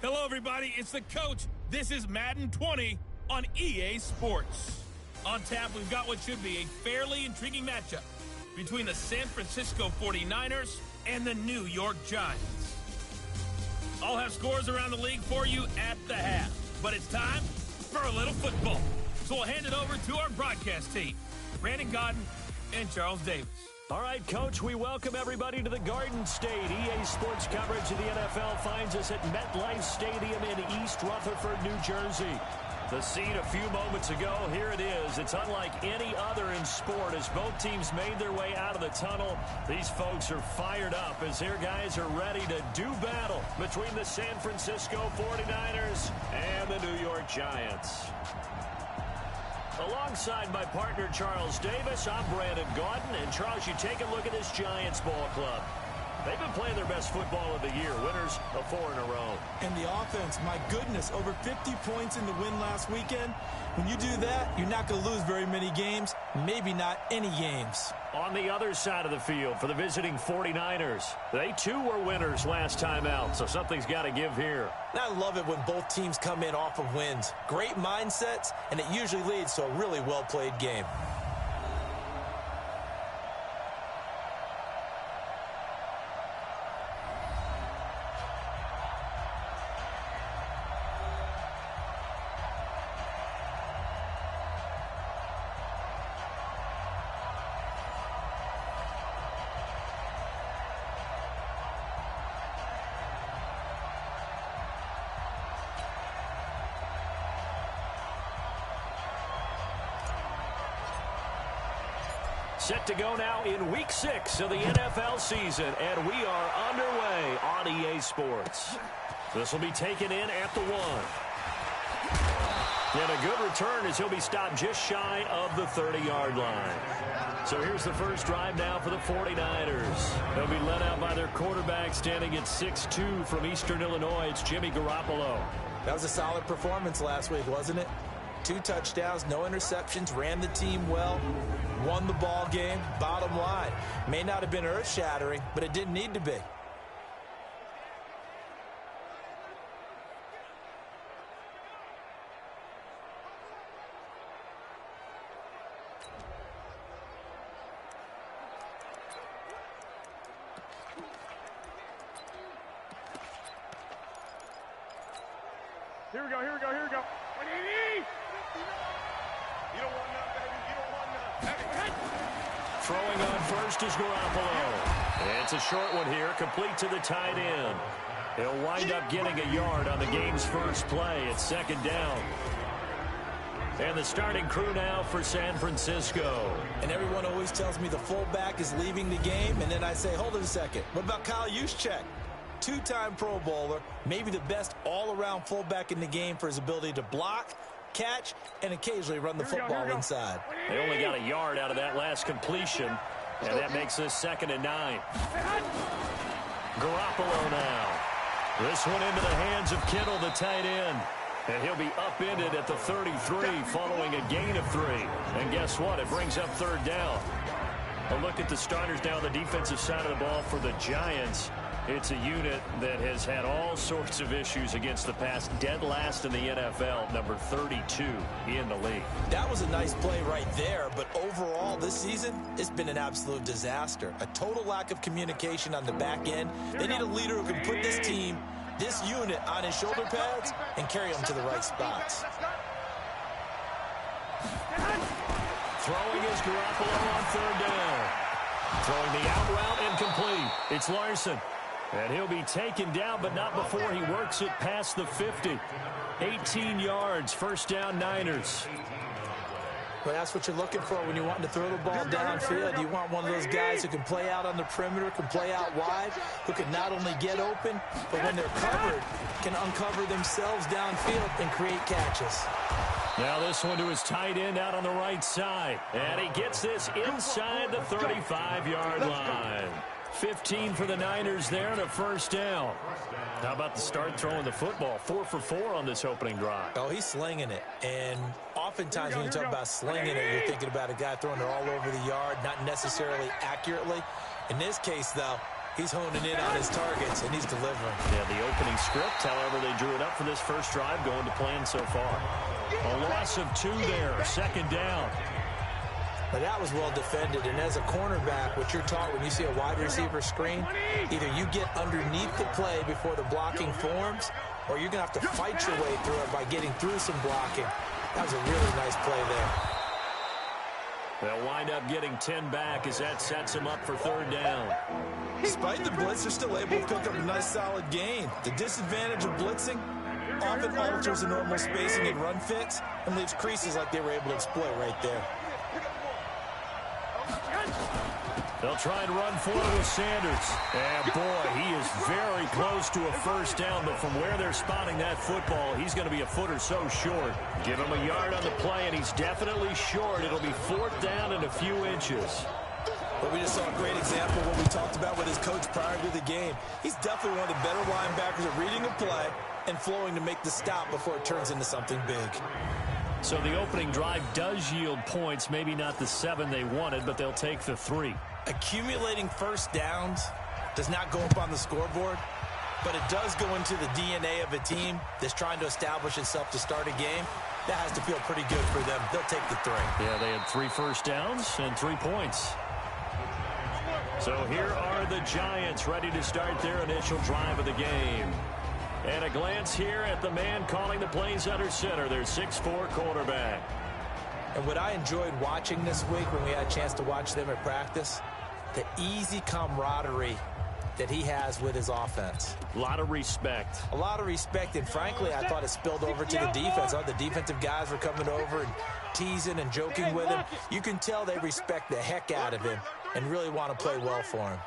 Hello, everybody. It's the coach. This is Madden 20 on EA Sports. On tap, we've got what should be a fairly intriguing matchup between the San Francisco 49ers and the New York Giants. I'll have scores around the league for you at the half, but it's time for a little football. So we'll hand it over to our broadcast team, Brandon Godden and Charles Davis. All right, Coach, we welcome everybody to the Garden State. EA Sports coverage of the NFL finds us at MetLife Stadium in East Rutherford, New Jersey. The scene a few moments ago, here it is. It's unlike any other in sport as both teams made their way out of the tunnel. These folks are fired up as their guys are ready to do battle between the San Francisco 49ers and the New York Giants. Alongside my partner, Charles Davis, I'm Brandon Godden. And, Charles, you take a look at this Giants ball club. They've been playing their best football of the year, winners of 4 in a row. And the offense, my goodness, over 50 points in the win last weekend. When you do that, you're not going to lose very many games, maybe not any games. On the other side of the field for the visiting 49ers, they too were winners last time out, so something's got to give here. I love it when both teams come in off of wins. Great mindsets, and it usually leads to a really well-played game. Set to go now in Week 6 of the NFL season, and we are underway on EA Sports. This will be taken in at the 1. And a good return as he'll be stopped just shy of the 30-yard line. So here's the first drive now for the 49ers. They'll be led out by their quarterback standing at 6'2" from Eastern Illinois. It's Jimmy Garoppolo. That was a solid performance last week, wasn't it? 2 touchdowns, no interceptions, ran the team well, won the ball game. Bottom line, may not have been earth-shattering, but it didn't need to be. Here we go. You don't want none, baby. You don't want none. Throwing on first is Garoppolo. It's a short one here, complete to the tight end. He'll wind up getting a yard on the game's first play. It's second down. And the starting crew now for San Francisco. And everyone always tells me the fullback is leaving the game, and then I say, hold it a second. What about Kyle Juszczyk? 2-time Pro Bowler, maybe the best all-around fullback in the game for his ability to block, catch, and occasionally run the football inside. They only got a yard out of that last completion, and that makes this 2nd and 9. Garoppolo now. This one into the hands of Kittle, the tight end. And he'll be upended at the 33 following a gain of 3. And guess what? It brings up 3rd down. A look at the starters now on the defensive side of the ball for the Giants. It's a unit that has had all sorts of issues against the pass, dead last in the NFL, number 32 in the league. That was a nice play right there, but overall this season, it's been an absolute disaster. A total lack of communication on the back end. They need a leader who can put this team, this unit, on his shoulder pads and carry them to the right spots. Throwing is Garoppolo on 3rd down. Throwing the out route incomplete. It's Larson. And he'll be taken down, but not before he works it past the 50. 18 yards, 1st down Niners. Well, that's what you're looking for when you're wanting to throw the ball downfield. You want one of those guys who can play out on the perimeter, can play out wide, who can not only get open, but when they're covered, can uncover themselves downfield and create catches. Now this one to his tight end out on the right side. And he gets this inside the 35-yard line. 15 for the Niners there and a 1st down. How about the start throwing the football? 4 for 4 on this opening drive. Oh, he's slinging it. And oftentimes when you talk about slinging it, you're thinking about a guy throwing it all over the yard, not necessarily accurately. In this case, though, He's honing in on his targets, and he's delivering. Yeah, the opening script, however, they drew it up for this first drive, going to plan so far. A loss of 2 there, 2nd down. But that was well defended, and as a cornerback, what you're taught when you see a wide receiver screen, either you get underneath the play before the blocking forms, or you're going to have to fight your way through it by getting through some blocking. That was a really nice play there. They'll wind up getting 10 back as that sets them up for 3rd down. Despite the blitz, they're still able to cook up a nice solid gain. The disadvantage of blitzing often alters the normal spacing and run fits and leaves creases like they were able to exploit right there. They'll try and run forward with Sanders. And boy, he is very close to a 1st down, but from where they're spotting that football, he's going to be a foot or so short. Give him a yard on the play, and he's definitely short. It'll be 4th down and a few inches. But we just saw a great example of what we talked about with his coach prior to the game. He's definitely one of the better linebackers at reading a play and flowing to make the stop before it turns into something big. So the opening drive does yield points, maybe not the 7 they wanted, but they'll take the 3. Accumulating 1st downs does not go up on the scoreboard, but it does go into the DNA of a team that's trying to establish itself to start a game. That has to feel pretty good for them. They'll take the 3. Yeah, they had 3 first downs and 3 points. So here are the Giants ready to start their initial drive of the game. And a glance here at the man calling the plays under center, their 6'4" quarterback. And what I enjoyed watching this week when we had a chance to watch them at practice, the easy camaraderie that he has with his offense. A lot of respect. A lot of respect, and frankly, I thought it spilled over to the defense. The defensive guys were coming over and teasing and joking with him. You can tell they respect the heck out of him and really want to play well for him.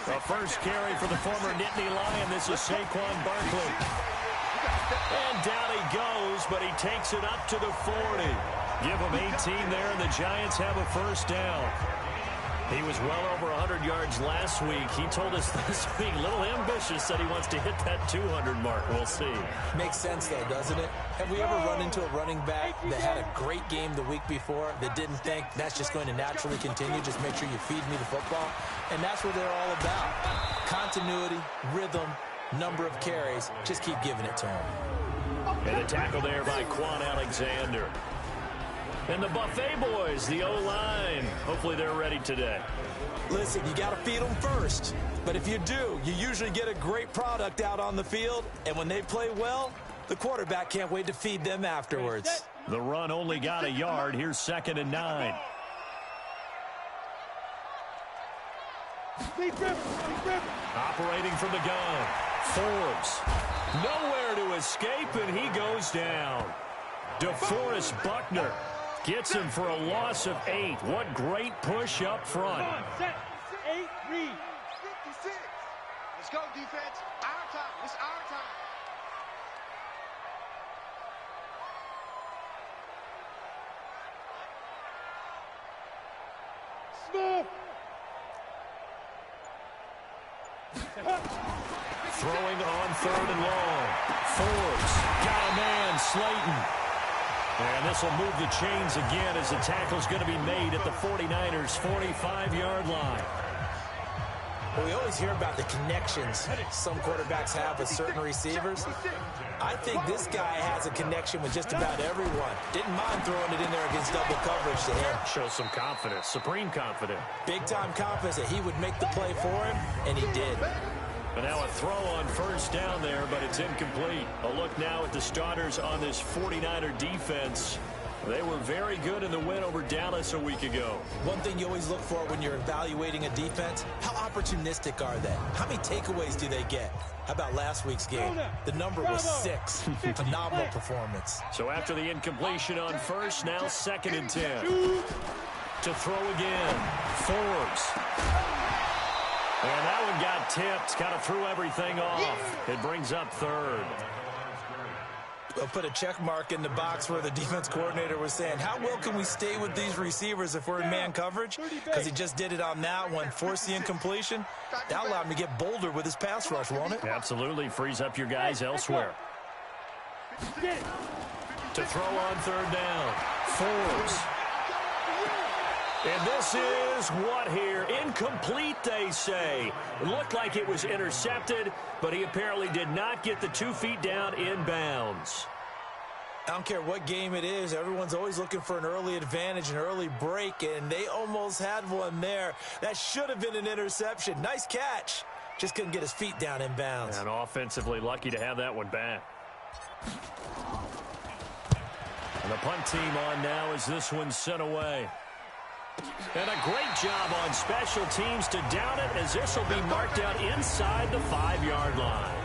The first carry for the former Nittany Lion. This is Saquon Barkley. And down he goes, but he takes it up to the 40. Give him 18 there, and the Giants have a 1st down. He was well over 100 yards last week. He told us this week, a little ambitious, that he wants to hit that 200 mark. We'll see. Makes sense, though, doesn't it? Have we ever run into a running back that had a great game the week before that didn't think that's just going to naturally continue? Just make sure you feed me the football. And that's what they're all about. Continuity, rhythm, number of carries. Just keep giving it to him. And the tackle there by Quan Alexander. And the Buffet boys, the O-line. Hopefully they're ready today. Listen, you got to feed them first. But if you do, you usually get a great product out on the field. And when they play well, the quarterback can't wait to feed them afterwards. The run only got a yard. Here's 2nd and 9. Operating from the gun. Forbes. Nowhere to escape, and he goes down. DeForest Buckner gets him for a loss of 8. What great push up front. Set. 8, read. 56. Let's go, defense. Our time. It's our time. Smith. Throwing on 3rd and long. Forbes got a man, Slayton. And this will move the chains again as the tackle's going to be made at the 49ers' 45-yard line. Well, we always hear about the connections some quarterbacks have with certain receivers. I think this guy has a connection with just about everyone. Didn't mind throwing it in there against double coverage to him. Shows some confidence, supreme confidence. Big-time confidence that he would make the play for him, and he did. But now a throw on 1st down there, but it's incomplete. A look now at the starters on this 49er defense. They were very good in the win over Dallas a week ago. One thing you always look for when you're evaluating a defense, how opportunistic are they? How many takeaways do they get? How about last week's game? The number was 6. Phenomenal performance. So after the incompletion on 1st, now 2nd and 10. To throw again. Forbes. And that one got tipped. Kind of threw everything off. It brings up 3rd. They'll put a check mark in the box where the defense coordinator was saying, how well can we stay with these receivers if we're in man coverage? Because he just did it on that one, forced the incompletion. That allowed him to get bolder with his pass rush, won't it? Absolutely. Frees up your guys elsewhere. To throw on third down. Forbes. And this is what here? Incomplete, they say. It looked like it was intercepted, but he apparently did not get the 2 feet down in bounds. I don't care what game it is. Everyone's always looking for an early advantage, an early break, and they almost had one there. That should have been an interception. Nice catch. Just couldn't get his feet down in bounds. And offensively lucky to have that one back. And the punt team on now as this one's sent away. And a great job on special teams to down it, as this will be marked out inside the 5-yard line.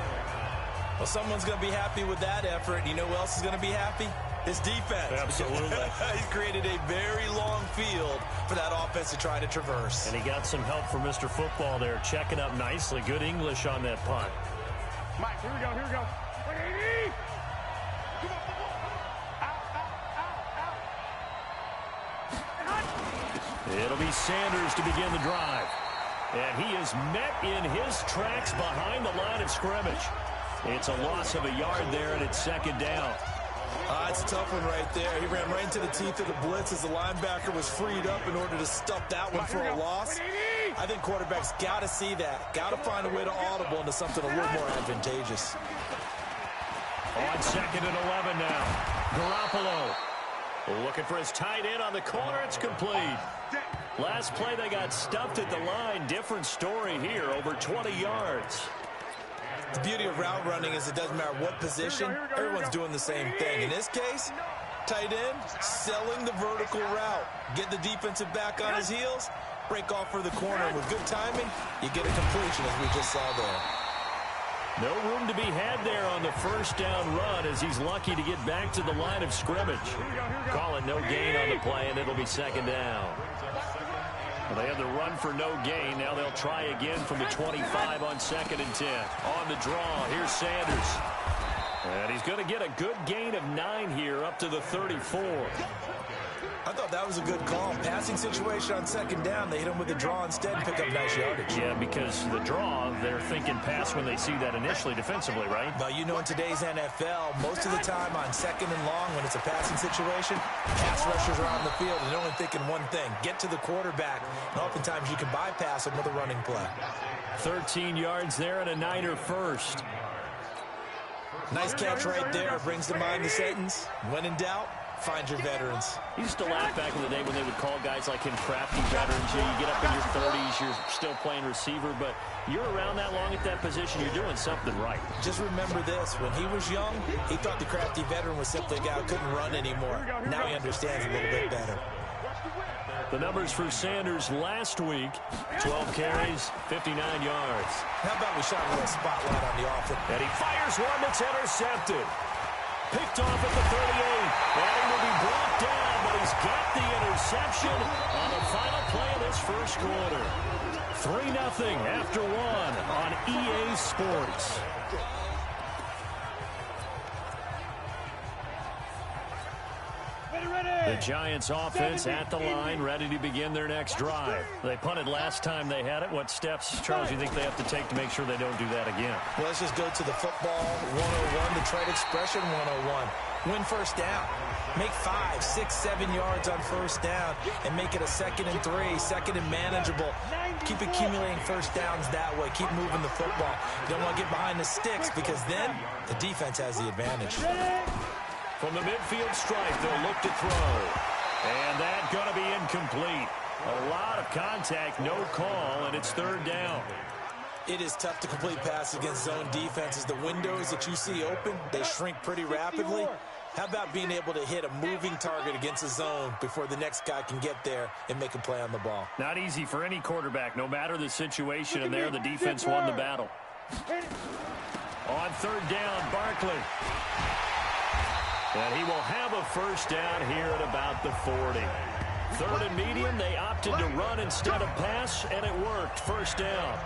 Well, someone's going to be happy with that effort. You know who else is going to be happy? His defense. Absolutely. He's created a very long field for that offense to try to traverse. And he got some help from Mr. Football there, checking up nicely. Good English on that punt. Mike, here we go, here we go. 180! Come on, come on. It'll be Sanders to begin the drive. And he is met in his tracks behind the line of scrimmage. It's a loss of a yard there, and it's second down. It's a tough one right there. He ran right into the teeth of the blitz as the linebacker was freed up in order to stuff that one for a loss. I think quarterbacks got to see that. Got to find a way to audible into something a little more advantageous. On second and 11 now. Garoppolo. Looking for his tight end on the corner. It's complete. Last play, they got stuffed at the line. Different story here, over 20 yards. The beauty of route running is it doesn't matter what position. Everyone's doing the same thing. In this case, tight end, selling the vertical route. Get the defensive back on his heels, break off for the corner. With good timing, you get a completion, as we just saw there. No room to be had there on the first down run, as he's lucky to get back to the line of scrimmage. Call it no gain on the play, and it'll be second down. Well, they had the run for no gain. Now they'll try again from the 25 on second and 10. On the draw, here's Sanders. And he's going to get a good gain of 9 here, up to the 34. I thought that was a good call. Passing situation on second down. They hit him with the draw instead and pick up nice yardage. Yeah, because the draw, they're thinking pass when they see that initially defensively, right? But you know, in today's NFL, most of the time on second and long, when it's a passing situation, pass rushers are on the field and they're only thinking one thing: get to the quarterback. And oftentimes you can bypass him with a running play. 13 yards there and a Niner first. Nice catch right there. Brings to mind the sentence: when in doubt, find your veterans. He used to laugh back in the day when they would call guys like him crafty veterans. You get up in your 30s, you're still playing receiver, but you're around that long at that position, you're doing something right. Just remember this: when he was young, he thought the crafty veteran was simply a guy who couldn't run anymore. Now he understands a little bit better. The numbers for Sanders last week: 12 carries, 59 yards. How about we shine a little spotlight on the offense? And he fires one that's intercepted. Picked off at the 38. And he will be brought down, but he's got the interception on the final play of this first quarter. 3-0 after 1 on EA Sports. The Giants offense at the line, ready to begin their next drive. They punted last time they had it. What steps, Charles, do you think they have to take to make sure they don't do that again? Well, let's just go to the football 101, the trade expression 101. Win first down. Make 5, 6, 7 yards on first down and make it a 2nd and 3, second and manageable. Keep accumulating first downs that way. Keep moving the football. You don't want to get behind the sticks, because then the defense has the advantage. From the midfield stripe, they'll look to throw. And that's going to be incomplete. A lot of contact, no call, and it's third down. It is tough to complete passes against zone defenses. The windows that you see open, they shrink pretty rapidly. How about being able to hit a moving target against a zone before the next guy can get there and make a play on the ball? Not easy for any quarterback, no matter the situation, and there the defense won the battle. On third down, Barkley. And he will have a first down here at about the 40. Third and medium, they opted to run instead of pass, and it worked. First down.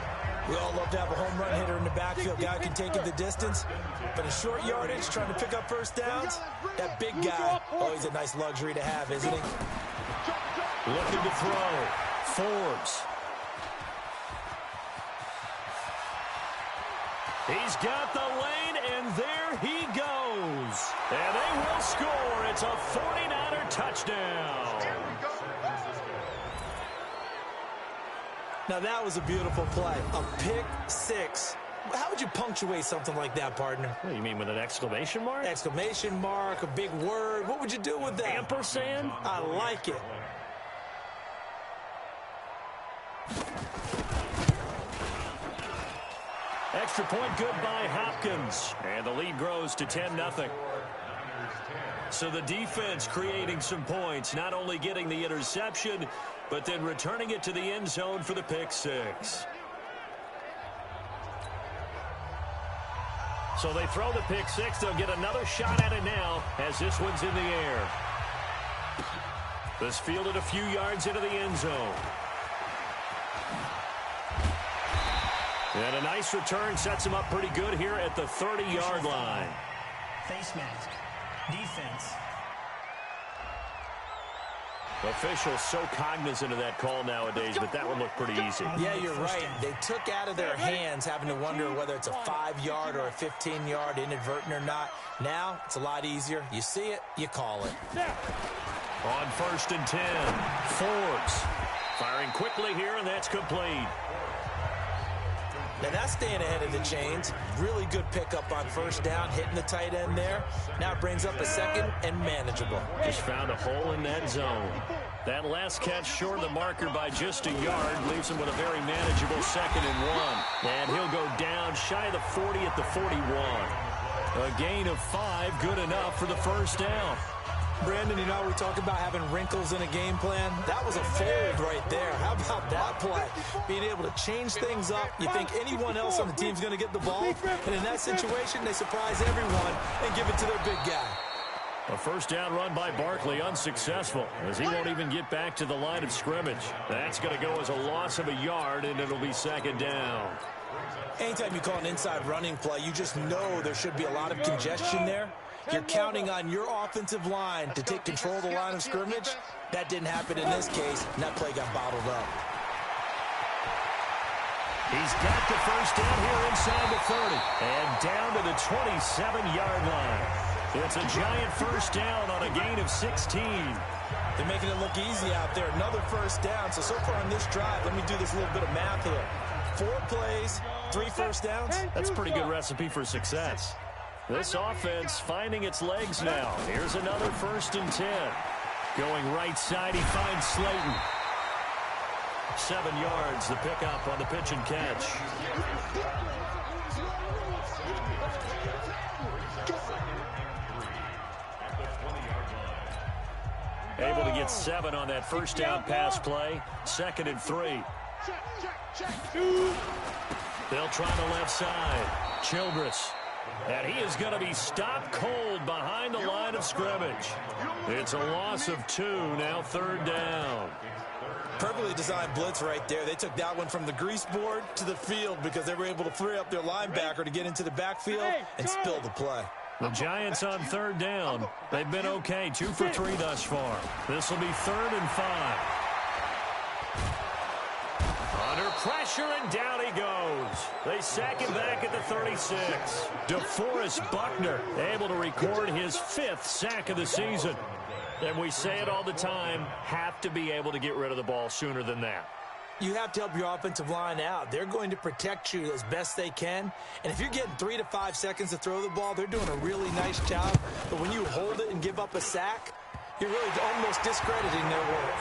We all love to have a home run hitter in the backfield. Guy can take it the distance. But in short yardage, trying to pick up first downs, that big guy, always a nice luxury to have, isn't he? Looking to throw. Forbes. He's got the lane, and there he goes. And they will score. It's a 49er touchdown. Now, that was a beautiful play. A pick six. How would you punctuate something like that, partner? What do you mean, with an exclamation mark? Exclamation mark, a big word. What would you do with that? Ampersand? I like it. Extra point good by Hopkins. And the lead grows to 10-0. So the defense creating some points, not only getting the interception, but then returning it to the end zone for the pick six. So they throw the pick six. They'll get another shot at it now as this one's in the air. This fielded a few yards into the end zone. And a nice return sets him up pretty good here at the 30-yard line. Face mask. Defense. Officials so cognizant of that call nowadays, but that one looked pretty easy. Yeah, you're right. They took out of their hands having to wonder whether it's a 5-yard or a 15-yard inadvertent or not. Now, it's a lot easier. You see it, you call it. On 1st and 10, Forbes firing quickly here, and that's complete. Now, that's staying ahead of the chains. Really good pickup on first down, hitting the tight end there. Now it brings up a second and manageable. Just found a hole in that zone. That last catch short of the marker by just a yard leaves him with a very manageable 2nd and 1. And he'll go down shy of the 40 at the 41. A gain of 5, good enough for the first down. Brandon, you know, we talk about having wrinkles in a game plan. That was a fold right there. How about that play? Being able to change things up. You think anyone else on the team's going to get the ball? And in that situation, they surprise everyone and give it to their big guy. A first down run by Barkley, unsuccessful, as he won't even get back to the line of scrimmage. That's going to go as a loss of a yard, and it'll be 2nd down. Anytime you call an inside running play, you just know there should be a lot of congestion there. You're counting on your offensive line to take control of the line of scrimmage. That didn't happen in this case, and that play got bottled up. He's got the first down here inside the 30 and down to the 27-yard line. It's a giant first down on a gain of 16. They're making it look easy out there. Another first down. So far on this drive, let me do this little bit of math here. 4 plays, 3 first downs. That's a pretty good recipe for success. This offense finding its legs now. Here's another 1st and 10. Going right side, he finds Slayton. 7 yards, the pickup on the pitch and catch. Able to get 7 on that first down pass play. 2nd and 3. They'll try the left side. Childress. And he is going to be stopped cold behind the line of scrimmage. It's a loss of 2, now 3rd down. Perfectly designed blitz right there. They took that one from the grease board to the field because they were able to free up their linebacker to get into the backfield and spill the play. The Giants on 3rd down. They've been okay, 2 for 3 thus far. This will be 3rd and 5. Under pressure, and down he goes. They sack him back at the 36. DeForest Buckner able to record his 5th sack of the season. And we say it all the time, have to be able to get rid of the ball sooner than that. You have to help your offensive line out. They're going to protect you as best they can. And if you're getting 3 to 5 seconds to throw the ball, they're doing a really nice job. But when you hold it and give up a sack, you're really almost discrediting their work.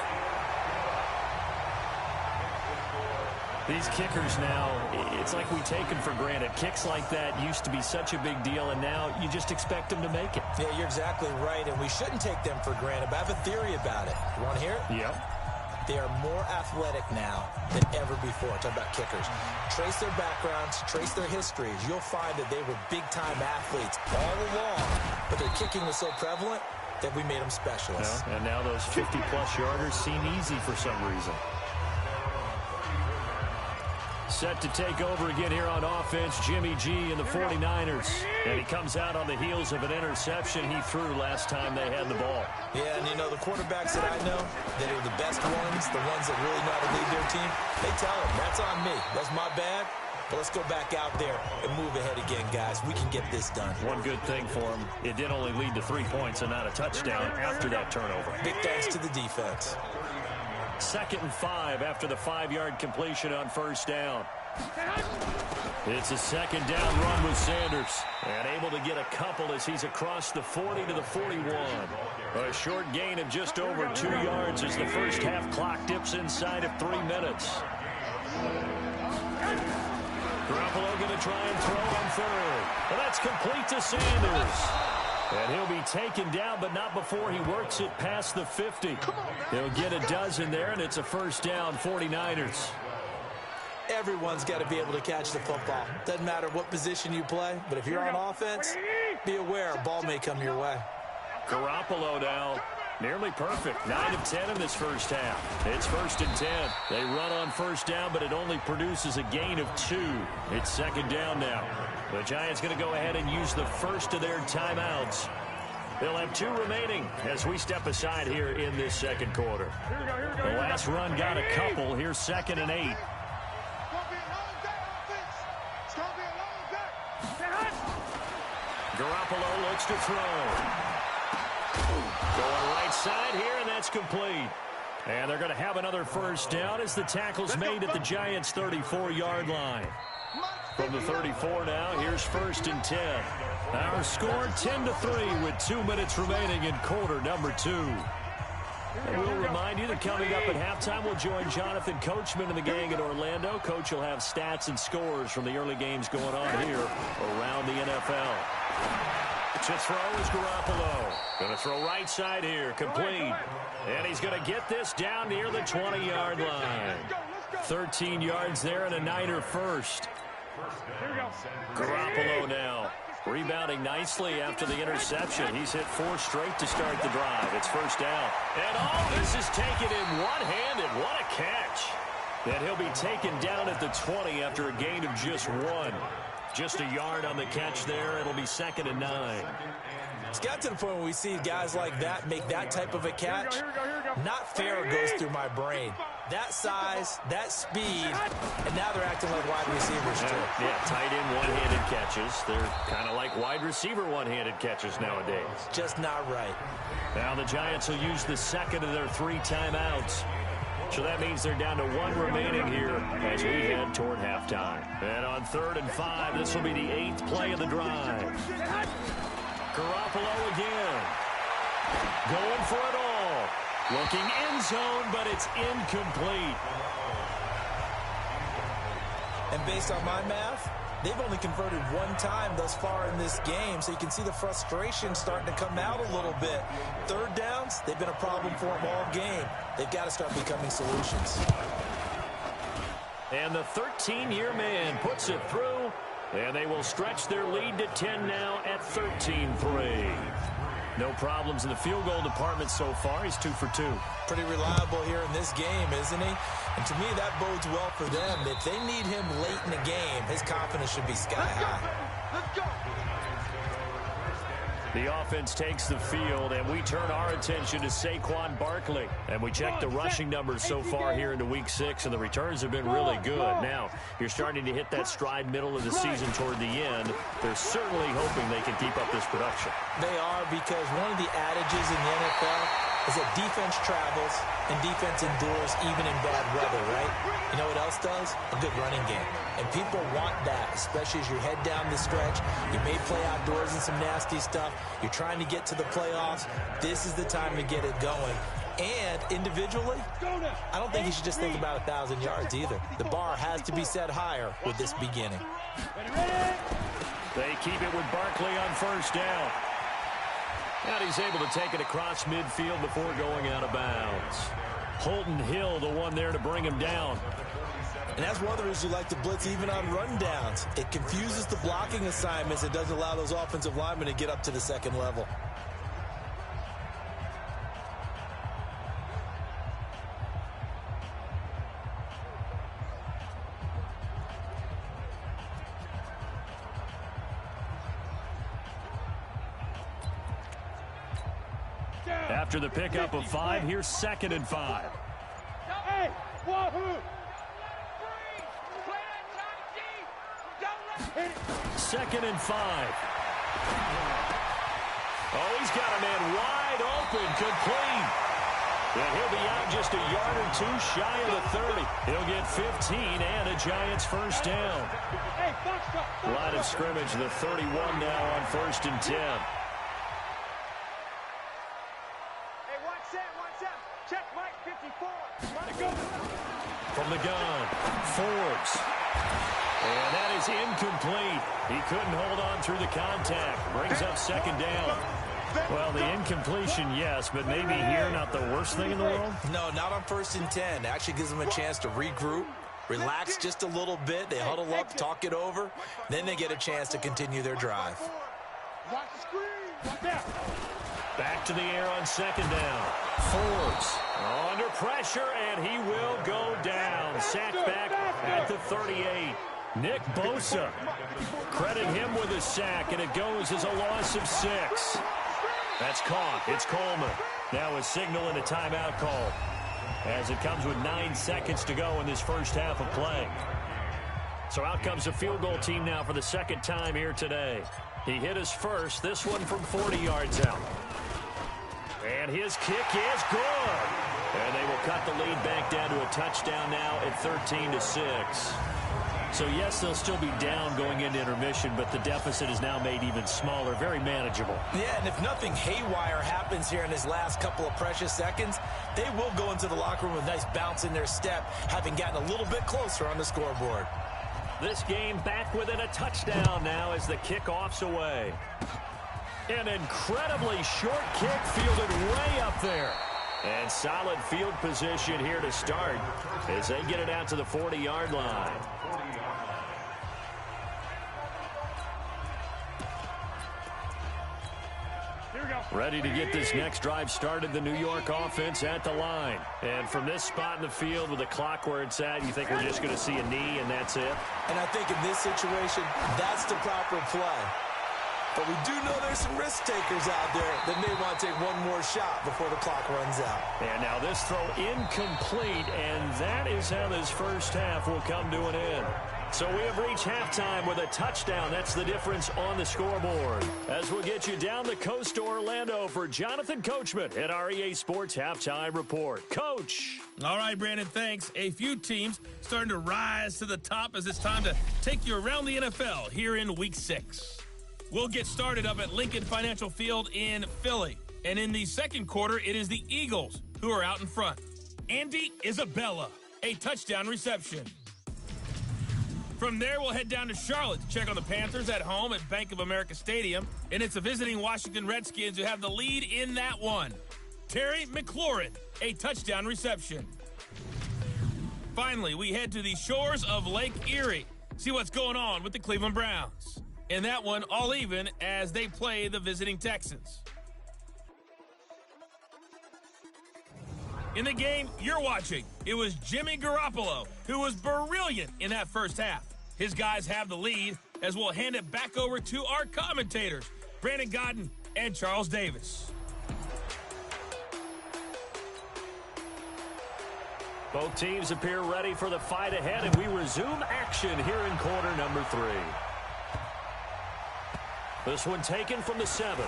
These kickers now, it's like we take them for granted. Kicks like that used to be such a big deal, and now you just expect them to make it. Yeah, you're exactly right, and we shouldn't take them for granted. But I have a theory about it. You want to hear it? Yep. They are more athletic now than ever before. Talk about kickers. Trace their backgrounds, trace their histories. You'll find that they were big-time athletes all along, but their kicking was so prevalent that we made them specialists. Yeah, and now those 50-plus yarders seem easy for some reason. set to take over again here on offense, Jimmy G and the 49ers. And he comes out on the heels of an interception he threw last time they had the ball. Yeah, and you know, the quarterbacks that I know that are the best ones, the ones that really know how to lead their team, they tell them, that's on me. That's my bad. But let's go back out there and move ahead again, guys. We can get this done. One good thing for him, it did only lead to 3 points and not a touchdown after that turnover. Big thanks to the defense. 2nd and 5 after the 5-yard completion on first down. It's a second down run with Sanders. And able to get a couple as he's across the 40 to the 41. A short gain of just over 2 yards as the first half clock dips inside of 3 minutes. Garoppolo going to try and throw on third. And that's complete to Sanders. And he'll be taken down, but not before he works it past the 50. He'll get a dozen there, and it's a first down, 49ers. Everyone's got to be able to catch the football. Doesn't matter what position you play, but if you're on offense, be aware a ball may come your way. Garoppolo now. Nearly perfect. 9 of 10 in this first half. It's 1st and 10. They run on first down, but it only produces a gain of 2. It's 2nd down now. The Giants going to go ahead and use the first of their timeouts. They'll have 2 remaining as we step aside here in this second quarter. The last run got a couple. Here's 2nd and 8. Garoppolo looks to throw. Going right side here, and that's complete. And they're going to have another first down as the tackle's made at the Giants' 34-yard line. From the 34 now, here's 1st and 10. Our score 10-3 with 2 minutes remaining in quarter number 2. And we'll remind you that coming up at halftime, we'll join Jonathan Coachman and the gang in Orlando. Coach will have stats and scores from the early games going on here around the NFL. To throw is Garoppolo. Going to throw right side here, complete. And he's going to get this down near the 20-yard line. 13 yards there and a Niner first. Garoppolo now rebounding nicely after the interception. He's hit 4 straight to start the drive. It's first down. And all this is taken in one-handed. What a catch. And he'll be taken down at the 20 after a gain of just 1. Just a yard on the catch there. It'll be 2nd and 9. It's got to the point where we see guys like that make that type of a catch. Not fair goes through my brain. That size, that speed, and now they're acting like wide receivers too. Yeah, tight end one-handed catches. They're kind of like wide receiver one-handed catches nowadays. Just not right. Now the Giants will use the second of their 3 timeouts. So that means they're down to 1 remaining here as we head toward halftime. And on 3rd and 5, this will be the 8th play of the drive. Garoppolo again. Going for it all. Looking end zone, but it's incomplete. And based on my math, they've only converted 1 time thus far in this game, so you can see the frustration starting to come out a little bit. 3rd downs, they've been a problem for them all game. They've got to start becoming solutions. And the 13-year man puts it through, and they will stretch their lead to 10 now at 13-3. No problems in the field goal department so far. He's 2 for 2. Pretty reliable here in this game, isn't he? And to me, that bodes well for them. If they need him late in the game, his confidence should be sky high. Let's go. The offense takes the field, and we turn our attention to Saquon Barkley. And we check the rushing numbers so far here into Week 6, and the returns have been really good. Now, you're starting to hit that stride middle of the season toward the end. They're certainly hoping they can keep up this production. They are, because one of the adages in the NFL is that defense travels and defense endures even in bad weather, right? You know what else does? A good running game. And people want that, especially as you head down the stretch. You may play outdoors in some nasty stuff. You're trying to get to the playoffs. This is the time to get it going. And individually, I don't think you should just think about 1,000 yards either. The bar has to be set higher with this beginning. They keep it with Barkley on first down. And he's able to take it across midfield before going out of bounds. Holton Hill, the one there to bring him down. And that's one of the reasons you like to blitz even on rundowns. It confuses the blocking assignments. It doesn't allow those offensive linemen to get up to the second level. After the pickup of 5, here's 2nd and 5. Hey, wahoo! 2nd and 5. Oh, he's got a man wide open, complete. And he'll be out just a yard or 2 shy of the 30. He'll get 15 and a Giants first down. Line of scrimmage, the 31 now on 1st and 10. Hey, watch that. Check Mike 54. Go. From the gun, Forbes. And that is incomplete. He couldn't hold on through the contact. Brings up 2nd down. Well, the incompletion, yes, but maybe here not the worst thing in the world? No, not on 1st and 10. Actually gives them a chance to regroup, relax just a little bit. They huddle up, talk it over. Then they get a chance to continue their drive. Watch the screen. Back to the air on 2nd down. Forbes under pressure, and he will go down. Sacked back at the 38. Nick Bosa, credit him with a sack, and it goes as a loss of 6. That's caught. It's Coleman. Now a signal and a timeout call as it comes with 9 seconds to go in this first half of play. So out comes the field goal team now for the 2nd time here today. He hit his first, this one from 40 yards out. And his kick is good. And they will cut the lead back down to a touchdown now at 13-6. So, yes, they'll still be down going into intermission, but the deficit is now made even smaller, very manageable. Yeah, and if nothing haywire happens here in his last couple of precious seconds, they will go into the locker room with a nice bounce in their step, having gotten a little bit closer on the scoreboard. This game back within a touchdown now as the kickoff's away. An incredibly short kick fielded way up there. And solid field position here to start as they get it out to the 40-yard line. Ready to get this next drive started, the New York offense at the line. And from this spot in the field with the clock where it's at, you think we're just going to see a knee and that's it? And I think in this situation, that's the proper play. But we do know there's some risk takers out there that may want to take one more shot before the clock runs out. And now this throw incomplete, and that is how this first half will come to an end. So we have reached halftime with a touchdown. That's the difference on the scoreboard. As we'll get you down the coast to Orlando for Jonathan Coachman at our EA Sports Halftime Report. Coach. All right, Brandon, thanks. A few teams starting to rise to the top as it's time to take you around the NFL here in Week 6. We'll get started up at Lincoln Financial Field in Philly. And in the second quarter, it is the Eagles who are out in front. Andy Isabella, a touchdown reception. From there, we'll head down to Charlotte to check on the Panthers at home at Bank of America Stadium. And it's the visiting Washington Redskins who have the lead in that one. Terry McLaurin, a touchdown reception. Finally, we head to the shores of Lake Erie. See what's going on with the Cleveland Browns. In that one, all even as they play the visiting Texans. In the game you're watching, it was Jimmy Garoppolo who was brilliant in that first half. His guys have the lead as we'll hand it back over to our commentators, Brandon Godden and Charles Davis. Both teams appear ready for the fight ahead, and we resume action here in quarter number 3. This one taken from the 7.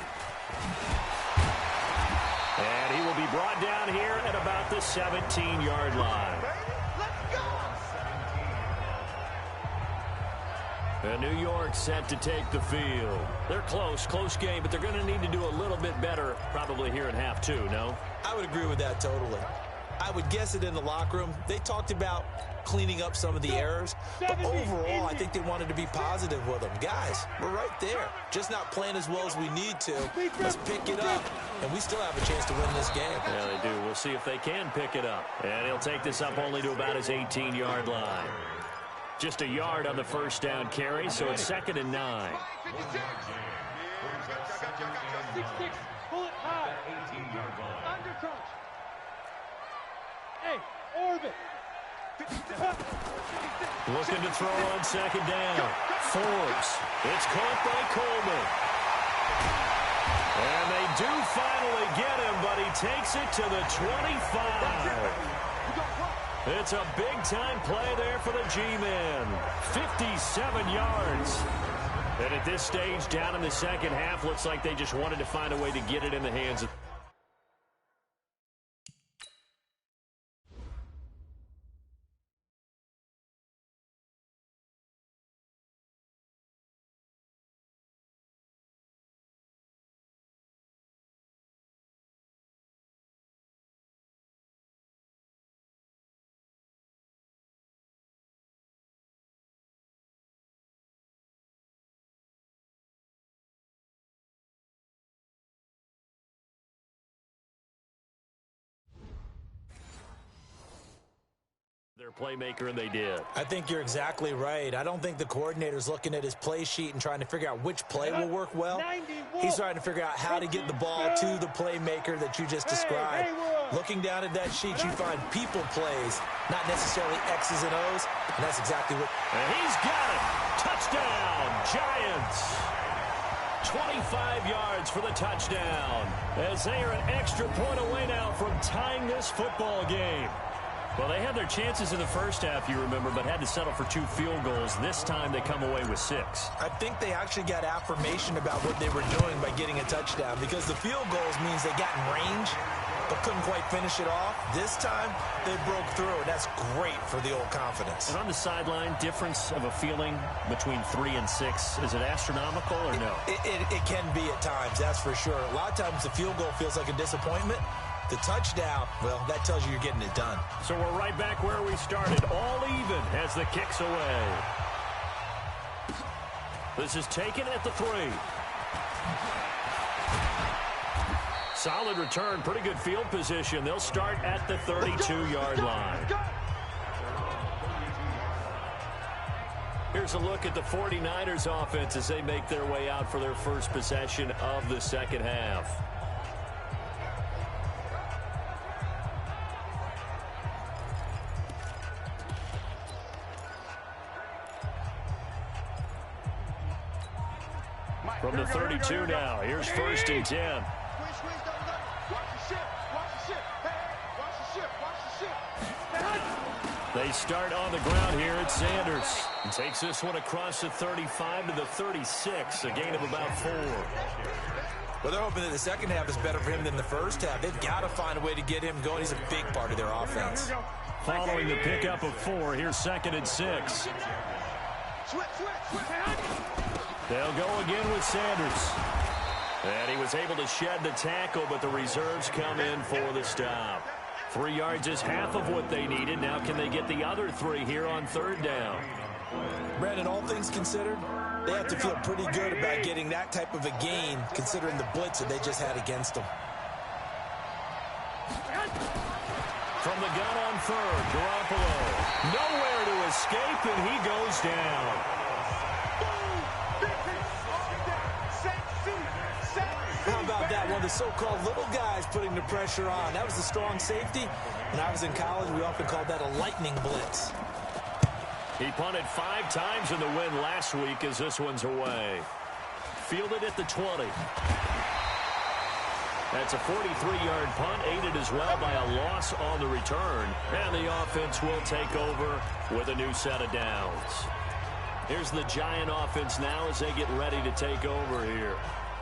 And he will be brought down here at about the 17-yard line. And New York set to take the field. They're close game, but they're going to need to do a little bit better probably here in half 2, no? I would agree with that totally. I would guess it in the locker room. They talked about cleaning up some of the errors, but overall, I think they wanted to be positive with them. Guys, we're right there. Just not playing as well as we need to. Let's pick it up, and we still have a chance to win this game. Yeah, they do. We'll see if they can pick it up. And he'll take this up only to about his 18-yard line. Just a yard on the first down carry, so it's 2nd and 9. 6-6. Pull it high. Under crunch. Hey, orbit. Looking to throw on 2nd down. Forbes. It's caught by Coleman. And they do finally get him, but he takes it to the 25. It's a big-time play there for the G-Man. 57 yards. And at this stage, down in the second half, looks like they just wanted to find a way to get it in the hands of... their playmaker, and they did. I think you're exactly right. I don't think the coordinator's looking at his play sheet and trying to figure out which play will work well. He's trying to figure out how to get the ball to the playmaker that you just described. Looking down at that sheet, you find people plays, not necessarily X's and O's, and that's exactly what... And he's got it! Touchdown, Giants! 25 yards for the touchdown, as they are an extra point away now from tying this football game. Well, they had their chances in the first half, you remember, but had to settle for 2 field goals. This time they come away with 6. I think they actually got affirmation about what they were doing by getting a touchdown, because the field goals means they got in range but couldn't quite finish it off. This time they broke through, and that's great for the old confidence. And on the sideline, difference of a feeling between 3 and 6, is it astronomical or no? It can be at times, that's for sure. A lot of times the field goal feels like a disappointment. The touchdown, well, that tells you you're getting it done. So we're right back where we started, all even as the kick's away. This is taken at the 3. Solid return, pretty good field position. They'll start at the 32-yard line. Here's a look at the 49ers offense as they make their way out for their first possession of the second half. From the 32 now, here's 1st and 10. They start on the ground here at Sanders. And takes this one across the 35 to the 36, a gain of about 4. Well, they're hoping that the second half is better for him than the first half. They've got to find a way to get him going. He's a big part of their offense. Following the pickup of 4, here's 2nd and 6. They'll go again with Sanders. And he was able to shed the tackle, but the reserves come in for the stop. 3 yards is half of what they needed. Now can they get the other 3 here on 3rd down? Brandon, all things considered, they have to feel pretty good about getting that type of a gain, considering the blitz that they just had against them. From the gun on 3rd, Garoppolo. Nowhere to escape, and he goes down. How about that? One of the so-called little guys putting the pressure on. That was the strong safety. When I was in college, we often called that a lightning blitz. He punted 5 times in the win last week as this one's away. Fielded at the 20. That's a 43-yard punt, aided as well by a loss on the return. And the offense will take over with a new set of downs. Here's the Giant offense now as they get ready to take over here.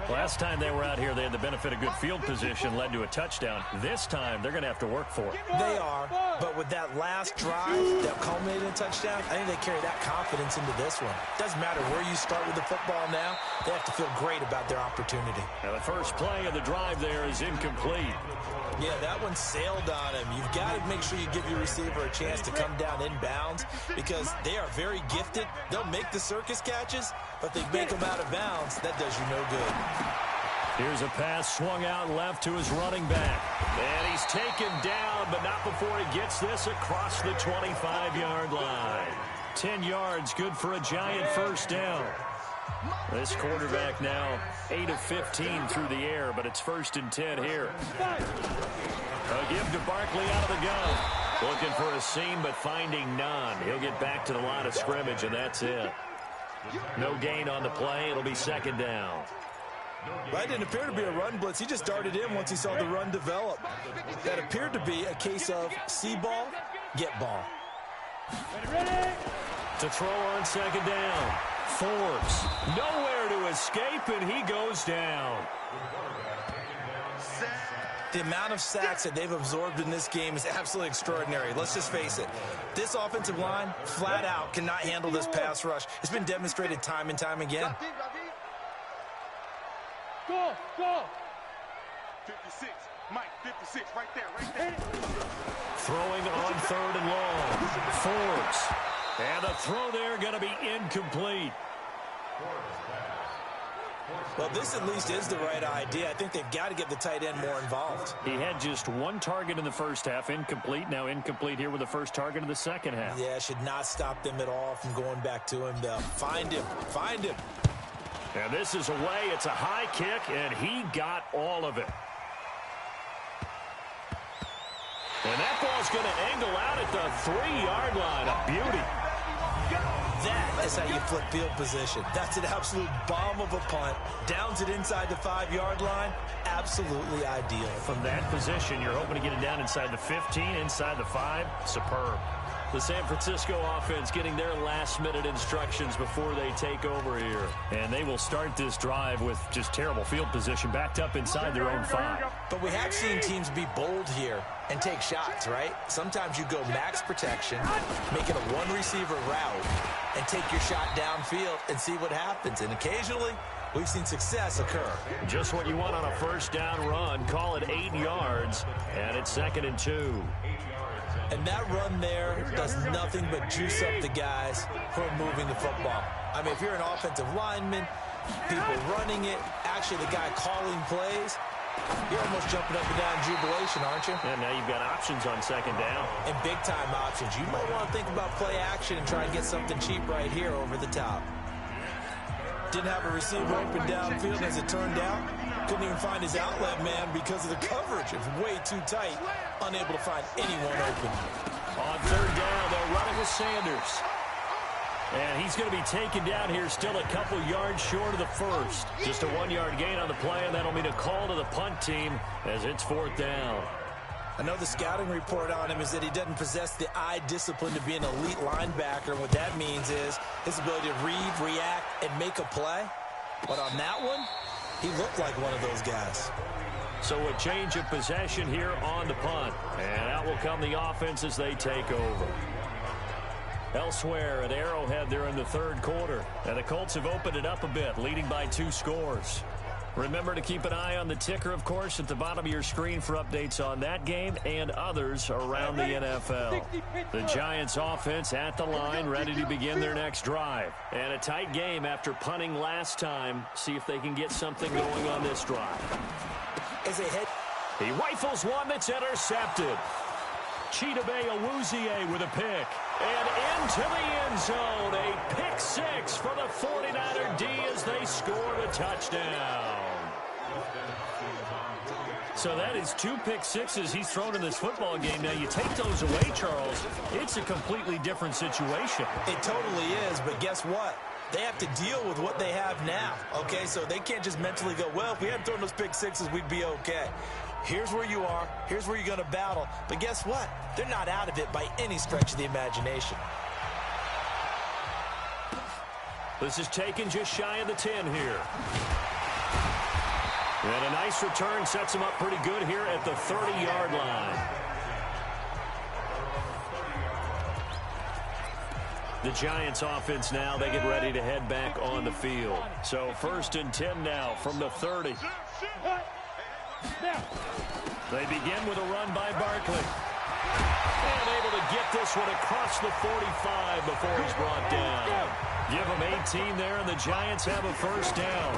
Last time they were out here, they had the benefit of good field position, led to a touchdown. This time, they're going to have to work for it. They are, but with that last drive that culminated in a touchdown, I think they carry that confidence into this one. Doesn't matter where you start with the football now, they have to feel great about their opportunity. Now the first play of the drive there is incomplete. Yeah, that one sailed on him. You've got to make sure you give your receiver a chance to come down inbounds because they are very gifted. They'll make the circus catches, but they make them out of bounds. That does you no good. Here's a pass swung out left to his running back. And he's taken down, but not before he gets this across the 25-yard line. 10 yards, good for a Giant first down. This quarterback now 8 of 15 through the air, but it's 1st and 10 here. A give to Barkley out of the gun. Looking for a seam, but finding none. He'll get back to the line of scrimmage, and that's it. No gain on the play. It'll be 2nd down. Well, that didn't appear to be a run blitz. He just darted in once he saw the run develop. That appeared to be a case of see ball, get ball. To throw on second down. Forbes, nowhere to escape, and he goes down. The amount of sacks that they've absorbed in this game is absolutely extraordinary. Let's just face it. This offensive line, flat out, cannot handle this pass rush. It's been demonstrated time and time again. Go! 56. Mike, 56, right there. Throwing on third and long. Forbes. And the throw there going to be incomplete. Well, this at least is the right idea. I think they've got to get the tight end more involved. He had just one target in the first half, incomplete. Now incomplete here with the first target in the second half. Yeah, should not stop them at all from going back to him. They'll find him. And this is away. It's a high kick, and he got all of it. And that ball's going to angle out at the 3-yard line. A beauty. That is how you flip field position. That's an absolute bomb of a punt. Downs it inside the 5-yard line. Absolutely ideal. From that position, you're hoping to get it down inside the 15, inside the 5. Superb. The San Francisco offense getting their last-minute instructions before they take over here. And they will start this drive with just terrible field position, backed up inside their own 5. But we have seen teams be bold here and take shots, right? Sometimes you go max protection, make it a one-receiver route, and take your shot downfield and see what happens. And occasionally, we've seen success occur. Just what you want on a first down run. Call it 8 yards, and it's 2nd and 2. And that run there does nothing but juice up the guys who are moving the football. I mean, if you're an offensive lineman, people running it, actually the guy calling plays, you're almost jumping up and down in jubilation, aren't you? And now you've got options on 2nd down. And big-time options. You might want to think about play action and try and get something cheap right here over the top. Didn't have a receiver open downfield as it turned out. Couldn't even find his outlet man because of the coverage. It was way too tight. Unable to find anyone open. On 3rd down, they're running with Sanders. And he's going to be taken down here still a couple yards short of the first. Just a 1-yard gain on the play, and that'll mean a call to the punt team as it's 4th down. I know the scouting report on him is that he doesn't possess the eye discipline to be an elite linebacker. And what that means is his ability to read, react, and make a play. But on that one, he looked like one of those guys. So a change of possession here on the punt. And out will come the offense as they take over. Elsewhere at Arrowhead, they're in the 3rd quarter. And the Colts have opened it up a bit, leading by 2 scores. Remember to keep an eye on the ticker, of course, at the bottom of your screen for updates on that game and others around the NFL. The Giants offense at the line, ready to begin their next drive. And a tight game after punting last time. See if they can get something going on this drive. As they head, he rifles one that's intercepted. Chidobe Awuzie with a pick. And into the end zone. A pick 6 for the 49er D as they score the touchdown. So that is 2 pick 6s he's thrown in this football game. Now, you take those away, Charles, it's a completely different situation. It totally is, but guess what? They have to deal with what they have now, okay? So they can't just mentally go, well, if we hadn't thrown those pick 6s, we'd be okay. Here's where you are. Here's where you're going to battle. But guess what? They're not out of it by any stretch of the imagination. This is taken just shy of the 10 here. And a nice return sets him up pretty good here at the 30-yard line. The Giants offense now, they get ready to head back on the field. So 1st and 10 now from the 30. They begin with a run by Barkley. And able to get this one across the 45 before he's brought down. Give him 18 there, and the Giants have a 1st down.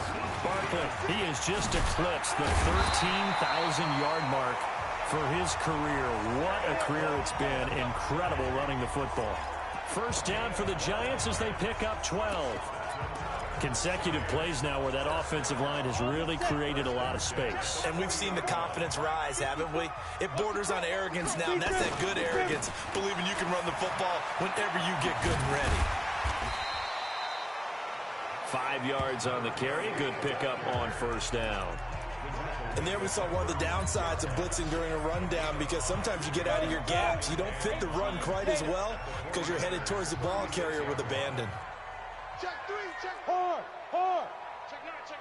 Barkley, he has just eclipsed the 13,000-yard mark for his career. What a career it's been. Incredible running the football. 1st down for the Giants as they pick up 12. Consecutive plays now where that offensive line has really created a lot of space. And we've seen the confidence rise, haven't we? It borders on arrogance now, and that's that good arrogance, believing you can run the football whenever you get good and ready. 5 yards on the carry. Good pickup on first down. And there we saw one of the downsides of blitzing during a rundown, because sometimes you get out of your gaps. You don't fit the run quite as well because you're headed towards the ball carrier with abandon. Check 3, check 4, 4. Check 9, check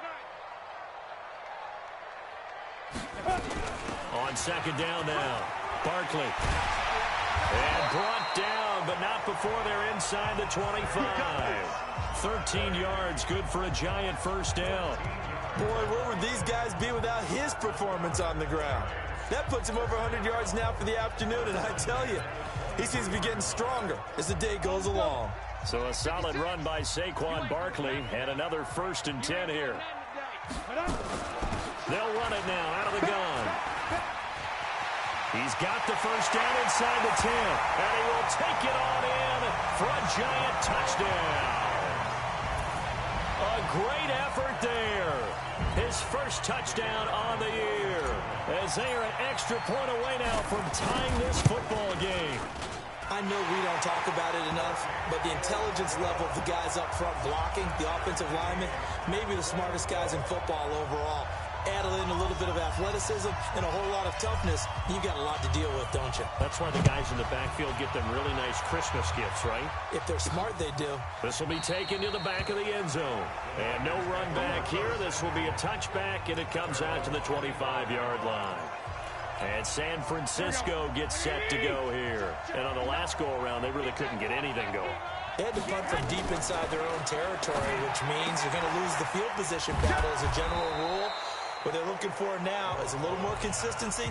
9. On second down now, Barkley. And brought down, but not before they're inside the 25. 13 yards, good for a giant first down. Boy, where would these guys be without his performance on the ground? That puts him over 100 yards now for the afternoon, and I tell you, he seems to be getting stronger as the day goes along. So a solid run by Saquon Barkley, and another 1st and 10 here. They'll run it now out of the gun. He's got the first down inside the 10, and he will take it on in for a giant touchdown. A great effort there. His first touchdown on the year, as they are an extra point away now from tying this football game. I know we don't talk about it enough, but the intelligence level of the guys up front blocking, the offensive linemen, maybe the smartest guys in football overall. Add in a little bit of athleticism and a whole lot of toughness, you've got a lot to deal with, don't you? That's why the guys in the backfield get them really nice Christmas gifts, right? If they're smart, they do. This will be taken to the back of the end zone. And no run back here. This will be a touchback, and it comes out to the 25-yard line. And San Francisco gets set to go here. And on the last go-around, they really couldn't get anything going. They had to punt from deep inside their own territory, which means you're going to lose the field position battle as a general rule. What they're looking for now is a little more consistency,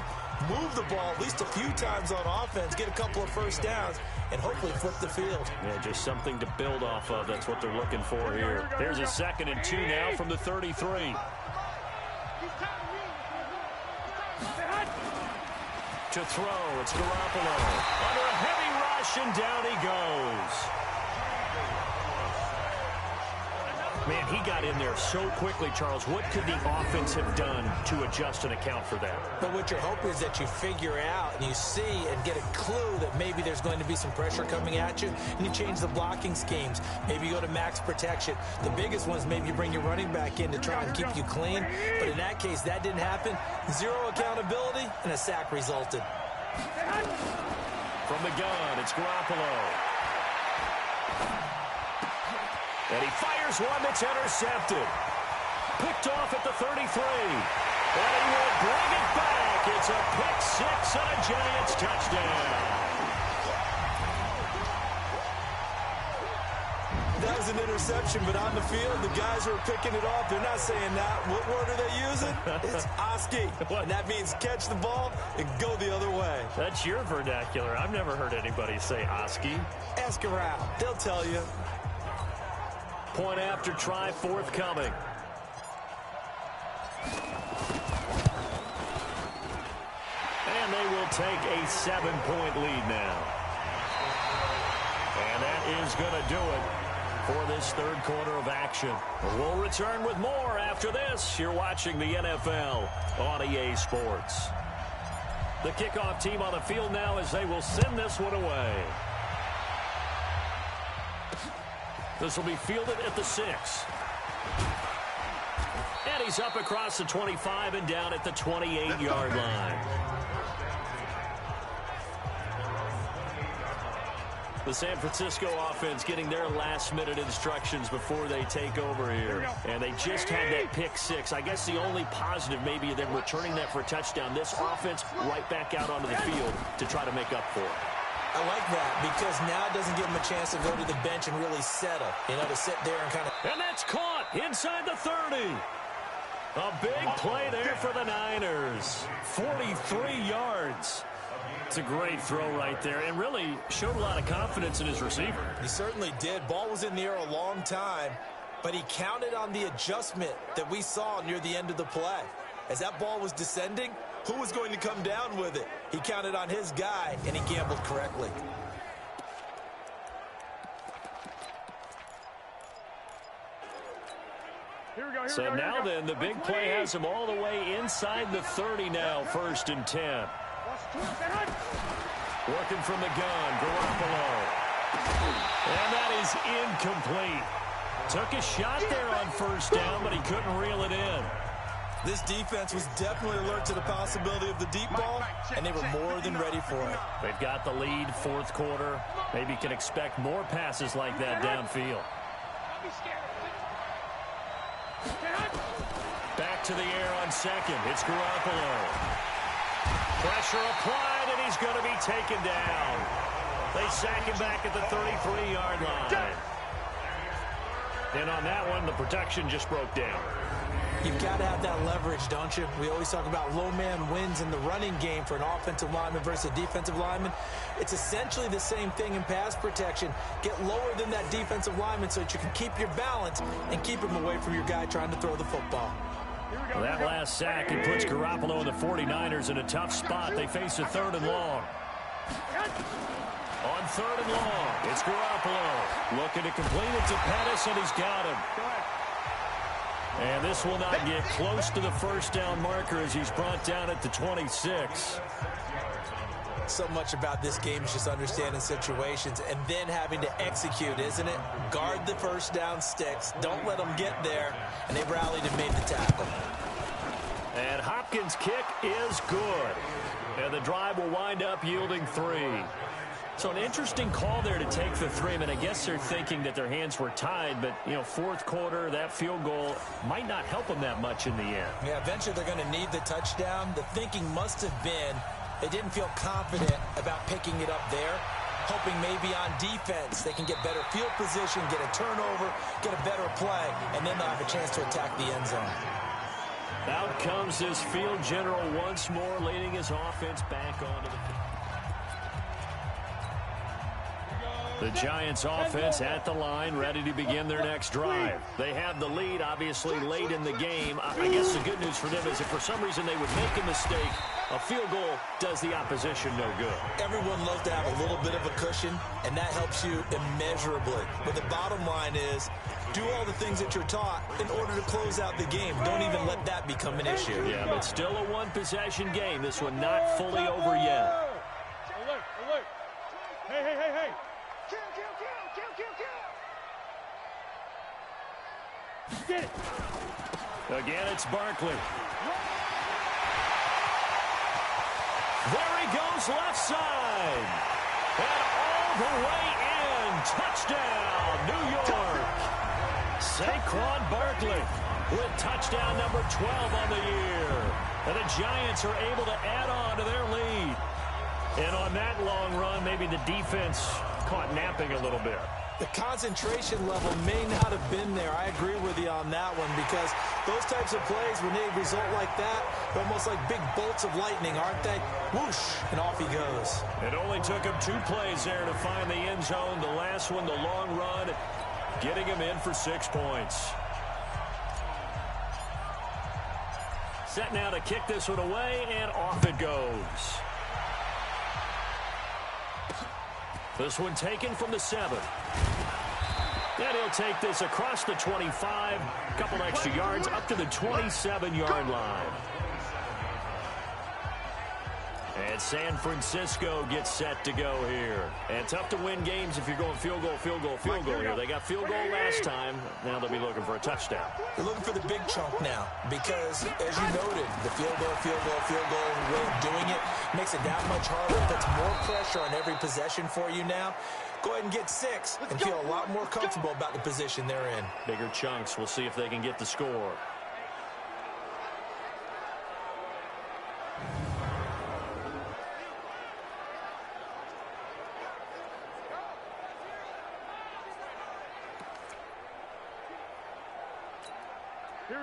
move the ball at least a few times on offense, get a couple of first downs, and hopefully flip the field. Yeah, just something to build off of. That's what they're looking for here. There's a 2nd and 2 now from the 33. To throw, it's Garoppolo. Under a heavy rush, and down he goes. Man, he got in there so quickly, Charles. What could the offense have done to adjust and account for that? But what you're hoping is that you figure out and you see and get a clue that maybe there's going to be some pressure coming at you, and you change the blocking schemes. Maybe you go to max protection. The biggest one is maybe you bring your running back in to try and keep you clean. But in that case, that didn't happen. Zero accountability, and a sack resulted. From the gun, it's Garoppolo. And he fires one that's intercepted. Picked off at the 33. And he will bring it back. It's a pick six and a Giants touchdown. That was an interception, but on the field, the guys who are picking it off, they're not saying that. What word are they using? It's Oski. And that means catch the ball and go the other way. That's your vernacular. I've never heard anybody say Oski. Ask around. They'll tell you. Point after try forthcoming. And they will take a 7-point lead now. And that is going to do it for this third quarter of action. We'll return with more after this. You're watching the NFL on EA Sports. The kickoff team on the field now as they will send this one away. This will be fielded at the 6. And he's up across the 25 and down at the 28-yard line. The San Francisco offense getting their last-minute instructions before they take over here. And they just had that pick 6. I guess the only positive maybe of them returning that for a touchdown. This offense right back out onto the field to try to make up for it. I like that because now it doesn't give them a chance to go to the bench and really settle. You know, to sit there and kind of... And that's caught inside the 30. A big play there for the Niners. 43 yards. It's a great throw right there and really showed a lot of confidence in his receiver. He certainly did. Ball was in the air a long time, but he counted on the adjustment that we saw near the end of the play. As that ball was descending, who was going to come down with it? He counted on his guy, and he gambled correctly. So now then, the big play has him all the way inside the 30 now, 1st and 10. Working from the gun, Garoppolo. And that is incomplete. Took a shot there on first down, but he couldn't reel it in. This defense was definitely alert to the possibility of the deep ball, and they were more than ready for it. They've got the lead, fourth quarter. Maybe can expect more passes like that downfield. Back to the air on second. It's Garoppolo. Pressure applied, and he's going to be taken down. They sack him back at the 33-yard line. And on that one, the protection just broke down. You've got to have that leverage, don't you? We always talk about low man wins in the running game for an offensive lineman versus a defensive lineman. It's essentially the same thing in pass protection. Get lower than that defensive lineman so that you can keep your balance and keep him away from your guy trying to throw the football. Well, that last sack, it puts Garoppolo and the 49ers in a tough spot. They face a 3rd and long. On 3rd and long, it's Garoppolo. Looking to complete it to Pettis, and he's got him. And this will not get close to the first down marker as he's brought down at the 26. So much about this game is just understanding situations and then having to execute, isn't it? Guard the first down sticks. Don't let them get there. And they rallied and made the tackle. And Hopkins' kick is good. And the drive will wind up yielding 3. So an interesting call there to take the 3. I mean, I guess they're thinking that their hands were tied, but, you know, fourth quarter, that field goal might not help them that much in the end. Yeah, eventually they're going to need the touchdown. The thinking must have been they didn't feel confident about picking it up there, hoping maybe on defense they can get better field position, get a turnover, get a better play, and then they'll have a chance to attack the end zone. Out comes this field general once more, leading his offense back onto the field. The Giants offense at the line, ready to begin their next drive. They have the lead, obviously, late in the game. I guess the good news for them is if for some reason they would make a mistake, a field goal does the opposition no good. Everyone loves to have a little bit of a cushion, and that helps you immeasurably. But the bottom line is, do all the things that you're taught in order to close out the game. Don't even let that become an issue. Yeah, but still a one-possession game. This one not fully over yet. Alert. Hey. Kill. Get it. Again, it's Barkley. There he goes, left side. And all the way in. Touchdown, New York. Saquon Barkley with touchdown number 12 on the year. And the Giants are able to add on to their lead. And on that long run, maybe the defense caught napping a little bit. The concentration level may not have been there. I agree with you on that one because those types of plays, when they result like that, they're almost like big bolts of lightning, aren't they? Whoosh, and off he goes. It only took him 2 plays there to find the end zone. The last one, the long run, getting him in for 6 points. Set now to kick this one away, and off it goes. This one taken from the 7. And he'll take this across the 25, a couple extra yards up to the 27-yard line. And San Francisco gets set to go here. And tough to win games if you're going field goal here. They got field goal last time. Now they'll be looking for a touchdown. They're looking for the big chunk now because, as you noted, the field goal way of doing it makes it that much harder. Puts more pressure on every possession for you now. Go ahead and get 6 and feel a lot more comfortable about the position they're in. Bigger chunks. We'll see if they can get the score.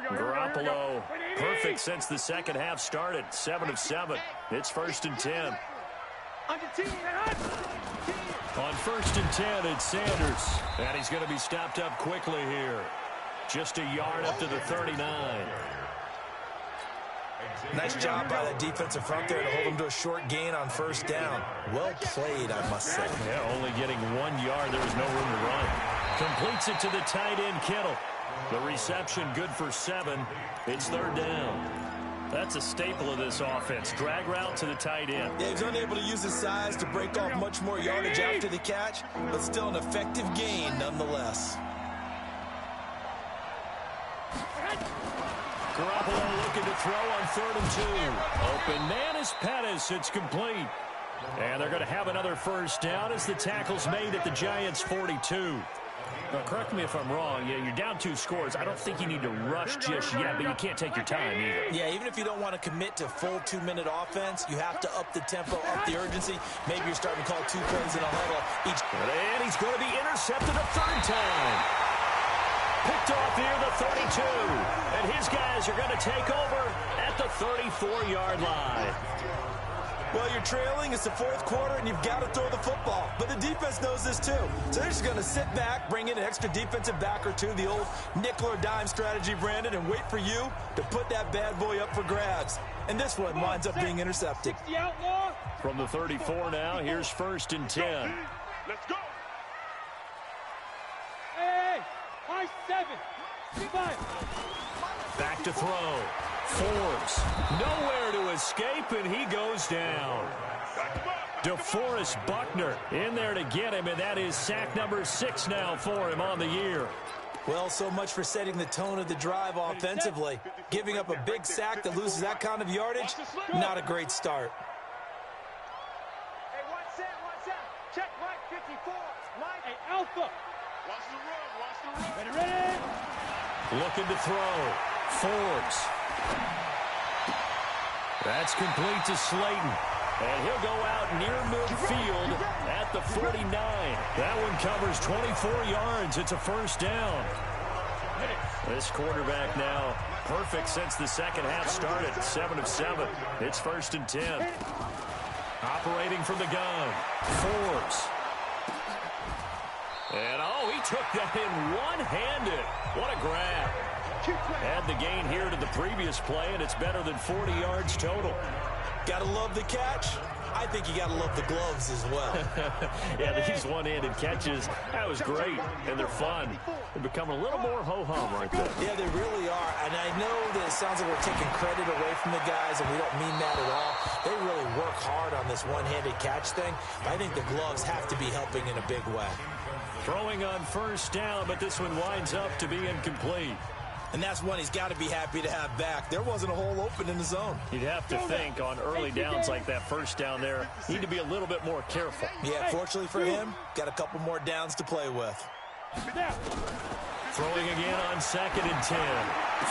Garoppolo, perfect since the second half started. 7 of 7. It's 1st and 10. On 1st and 10, it's Sanders. And he's going to be stopped up quickly here. Just a yard up to the 39. Nice job by the defensive front there to hold him to a short gain on 1st down. Well played, I must say. Yeah, only getting 1 yard. There was no room to run. Completes it to the tight end, Kittle. The reception good for 7. It's 3rd down. That's a staple of this offense. Drag route to the tight end. Yeah, he was unable to use his size to break off much more yardage after the catch, but still an effective gain nonetheless. Garoppolo looking to throw on 3rd and 2. Open man is Pettis. It's complete. And they're going to have another first down as the tackle's made at the Giants' 42. Now, correct me if I'm wrong. Yeah, you're down 2 scores. I don't think you need to rush just yet, but you can't take your time either. Yeah, even if you don't want to commit to full 2-minute offense, you have to up the tempo, up the urgency. Maybe you're starting to call 2 plays in a huddle each. And he's going to be intercepted a 3rd time. Picked off near the 32. And his guys are going to take over at the 34-yard line. Well, you're trailing. It's the 4th quarter, and you've got to throw the football. But the defense knows this, too. So they're just going to sit back, bring in an extra defensive back or 2, the old nickel or dime strategy, Brandon, and wait for you to put that bad boy up for grabs. And this one winds up being intercepted. From the 34 now, here's 1st and 10. Let's go. Hey, high 7. 5. Back to throw. Forbes, nowhere to escape, and he goes down. DeForest Buckner in there to get him, and that is sack number 6 now for him on the year. Well, so much for setting the tone of the drive offensively. Giving up a big sack that loses that kind of yardage, not a great start. Hey, one set. Check Mike 54. Mike. Hey, Alpha. Watch the run. Ready. Looking to throw. Forbes. That's complete to Slayton. And he'll go out near midfield at the 49. That one covers 24 yards. It's a first down. This quarterback now perfect since the second half started. 7 of 7. It's 1st and 10. Operating from the gun. Forbes. And, oh, he took that in one-handed. What a grab. Add the gain here to the previous play, and it's better than 40 yards total. Gotta love the catch. I think you gotta love the gloves as well. Yeah, these one-handed catches, that was great, and they're fun. They're becoming a little more ho-hum right there. Yeah, they really are, and I know that it sounds like we're taking credit away from the guys, and we don't mean that at all. They really work hard on this one-handed catch thing. I think the gloves have to be helping in a big way. Throwing on first down, but this one winds up to be incomplete. And that's one he's got to be happy to have back. There wasn't a hole open in the zone. You'd have to think on early downs like that first down there, need to be a little bit more careful. Yeah, fortunately for him, got a couple more downs to play with. Throwing again on 2nd and 10.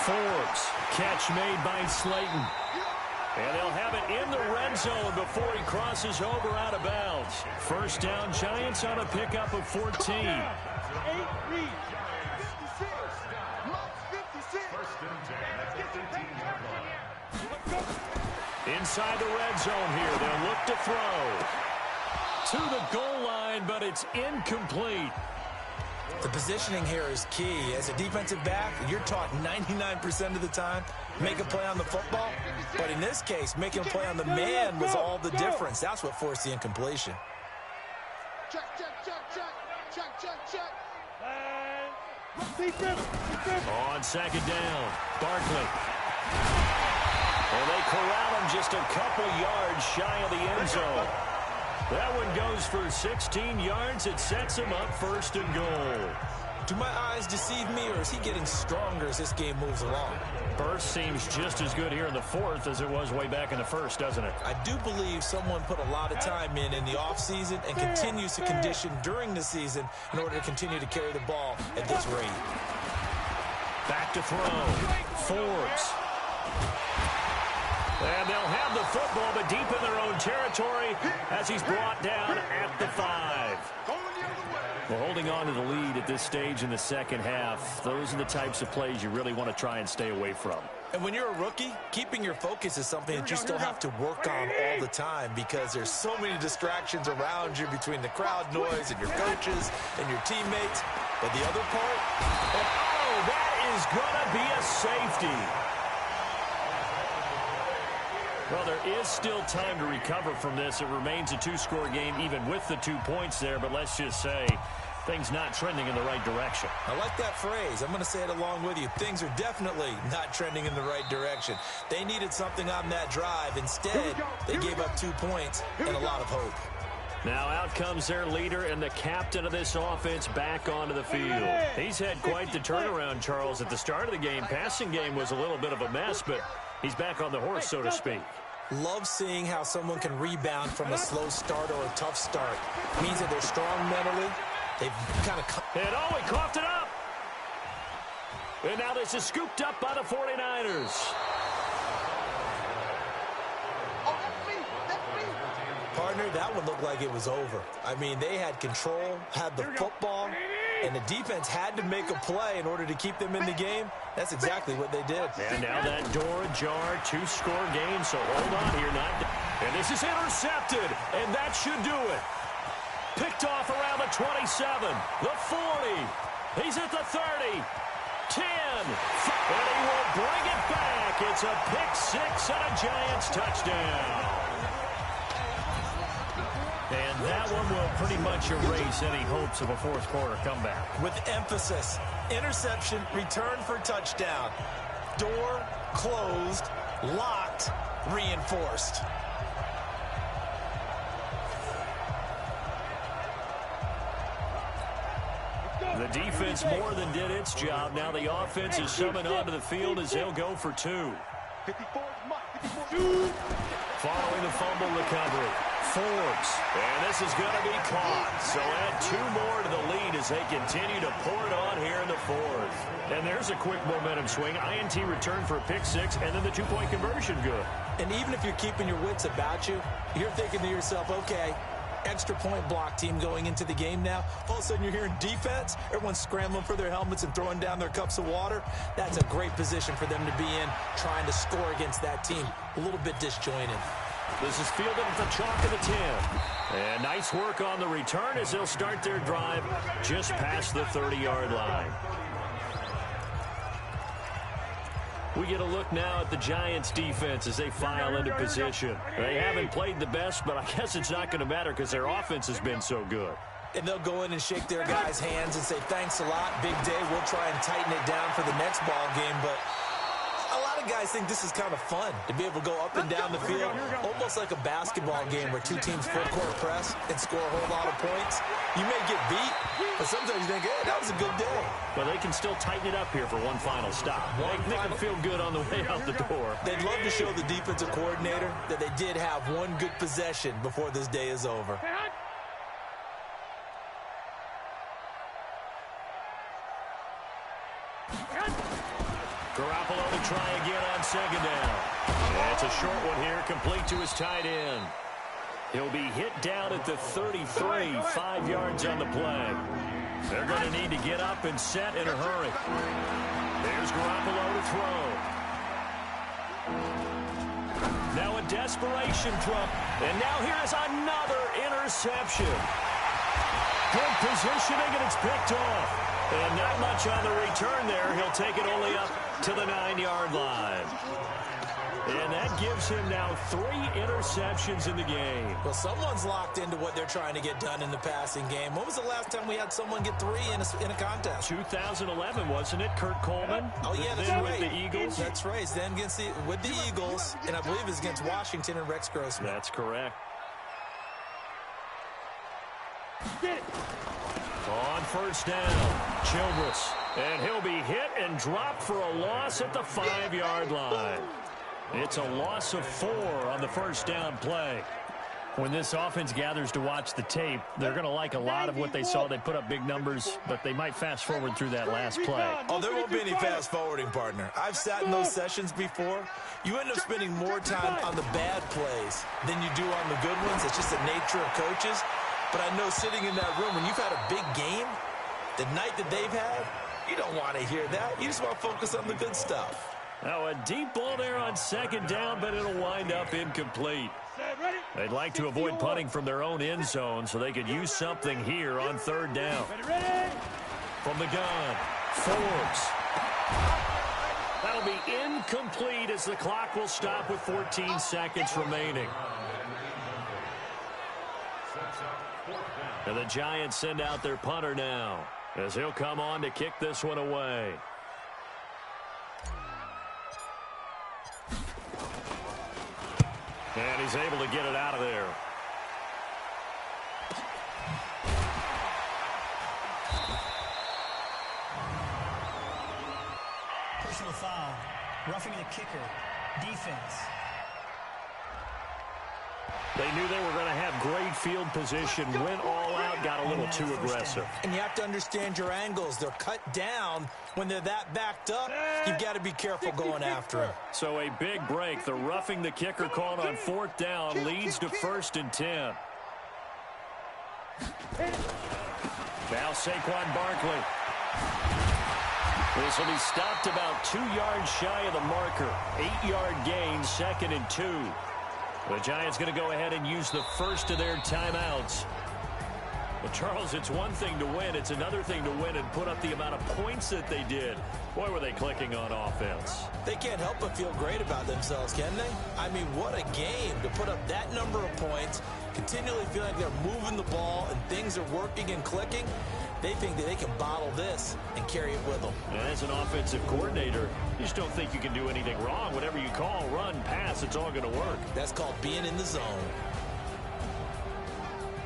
Forbes, catch made by Slayton. And they'll have it in the red zone before he crosses over out of bounds. First down, Giants on a pickup of 14. 8 reads. Inside the red zone here, they'll look to throw. To the goal line, but it's incomplete. The positioning here is key. As a defensive back, you're taught 99% of the time, make a play on the football. But in this case, making a play on the man was all the difference. That's what forced the incompletion. Check. On 2nd down, Barkley. And they corral him just a couple yards shy of the end zone. That one goes for 16 yards. It sets him up 1st and goal. Do my eyes deceive me, or is he getting stronger as this game moves along? Burst seems just as good here in the 4th as it was way back in the 1st, doesn't it? I do believe someone put a lot of time in the offseason and continues to condition during the season in order to continue to carry the ball at this rate. Back to throw. Forbes. And they'll have the football, but deep in their own territory as he's brought down at the 5. Well, holding on to the lead at this stage in the second half, those are the types of plays you really want to try and stay away from. And when you're a rookie, keeping your focus is something that you still have to work on all the time because there's so many distractions around you between the crowd noise and your coaches and your teammates. But the other part, and oh, that is going to be a safety. Well, there is still time to recover from this. It remains a 2-score game even with the 2 points there, but let's just say things not trending in the right direction. I like that phrase. I'm going to say it along with you. Things are definitely not trending in the right direction. They needed something on that drive. Instead, they gave up 2 points and a lot of hope. Now out comes their leader and the captain of this offense back onto the field. He's had quite the turnaround, Charles. At the start of the game, passing game was a little bit of a mess, but he's back on the horse, so to speak. Love seeing how someone can rebound from a slow start or a tough start. It means that they're strong mentally. They've kind of... And oh, he coughed it up. And now this is scooped up by the 49ers. Partner, that one looked like it was over. I mean, they had control, had the football, and the defense had to make a play in order to keep them in the game. That's exactly what they did. And now that door ajar, 2-score game, so hold on here. And this is intercepted, and that should do it. Picked off around the 27, the 40. He's at the 30, 10, and he will bring it back. It's a pick-6 and a Giants touchdown. And that one will pretty much erase any hopes of a fourth-quarter comeback. With emphasis, interception, return for touchdown. Door closed, locked, reinforced. The defense more than did its job. Now the offense is summoned onto the field as they'll go for 2. Following the fumble recovery, Forbes. And this is going to be caught. So add 2 more to the lead as they continue to pour it on here in the 4th. And there's a quick momentum swing. INT return for a pick-6, and then the 2-point conversion good. And even if you're keeping your wits about you, you're thinking to yourself, okay, extra point block team going into the game now. All of a sudden you're hearing defense. Everyone's scrambling for their helmets and throwing down their cups of water. That's a great position for them to be in, trying to score against that team. A little bit disjointed. This is fielded at the chalk of the 10. And nice work on the return as they'll start their drive just past the 30-yard line. We get a look now at the Giants' defense as they file into position. They haven't played the best, but I guess it's not going to matter because their offense has been so good. And they'll go in and shake their guys' hands and say, thanks a lot, big day. We'll try and tighten it down for the next ball game. But a lot of guys think this is kind of fun to be able to go up and down the field, almost like a basketball game where 2 teams full-court press and score a whole lot of points. You may get beat, but sometimes you think, hey, that was a good day. But they can still tighten it up here for one final stop. Make them feel good on the way out the door. They'd love to show the defensive coordinator that they did have one good possession before this day is over. Garoppolo to try again on second down. And it's a short one here, complete to his tight end. He'll be hit down at the 33, 5 yards on the play. They're going to need to get up and set in a hurry. There's Garoppolo to throw. Now a desperation throw. And now here's another interception. Good positioning, and it's picked off. And not much on the return there. He'll take it only up to the 9-yard line. And that gives him now 3 interceptions in the game. Well, someone's locked into what they're trying to get done in the passing game. When was the last time we had someone get 3 in a contest? 2011, wasn't it? Kurt Coleman? Oh, yeah, that's then right. With the Eagles? That's right. Then with the Eagles, and I believe it's against Washington and Rex Grossman. That's correct. Get it. On first down, Childress. And he'll be hit and dropped for a loss at the 5-yard line. It's a loss of 4 on the first down play. When this offense gathers to watch the tape, they're going to like a lot of what they saw. They put up big numbers, but they might fast forward through that last play. Oh, there won't be any fast forwarding, partner. I've sat in those sessions before. You end up spending more time on the bad plays than you do on the good ones. It's just the nature of coaches. But I know sitting in that room, when you've had a big game, the night that they've had, you don't want to hear that. You just want to focus on the good stuff. Now a deep ball there on second down, but it'll wind up incomplete. They'd like to avoid punting from their own end zone so they could use something here on third down. From the gun, Forbes. That'll be incomplete as the clock will stop with 14 seconds remaining. And the Giants send out their punter now as he'll come on to kick this one away. And he's able to get it out of there. foul. Roughing the kicker. Defense. They knew they were going to have great field position, went all out, got a little too aggressive. And you have to understand your angles. They're cut down. When they're that backed up, you've got to be careful going after him. So a big break. The roughing the kicker called on 4th down leads to 1st and 10. Now Saquon Barkley. This will be stopped about 2 yards shy of the marker. 8-yard gain, 2nd and 2. The Giants going to go ahead and use the first of their timeouts. Well, Charles, it's one thing to win. It's another thing to win and put up the amount of points that they did. Boy, were they clicking on offense. They can't help but feel great about themselves, can they? I mean, what a game to put up that number of points, continually feel like they're moving the ball and things are working and clicking. They think that they can bottle this and carry it with them. And as an offensive coordinator, you just don't think you can do anything wrong. Whatever you call, run, pass, it's all going to work. That's called being in the zone.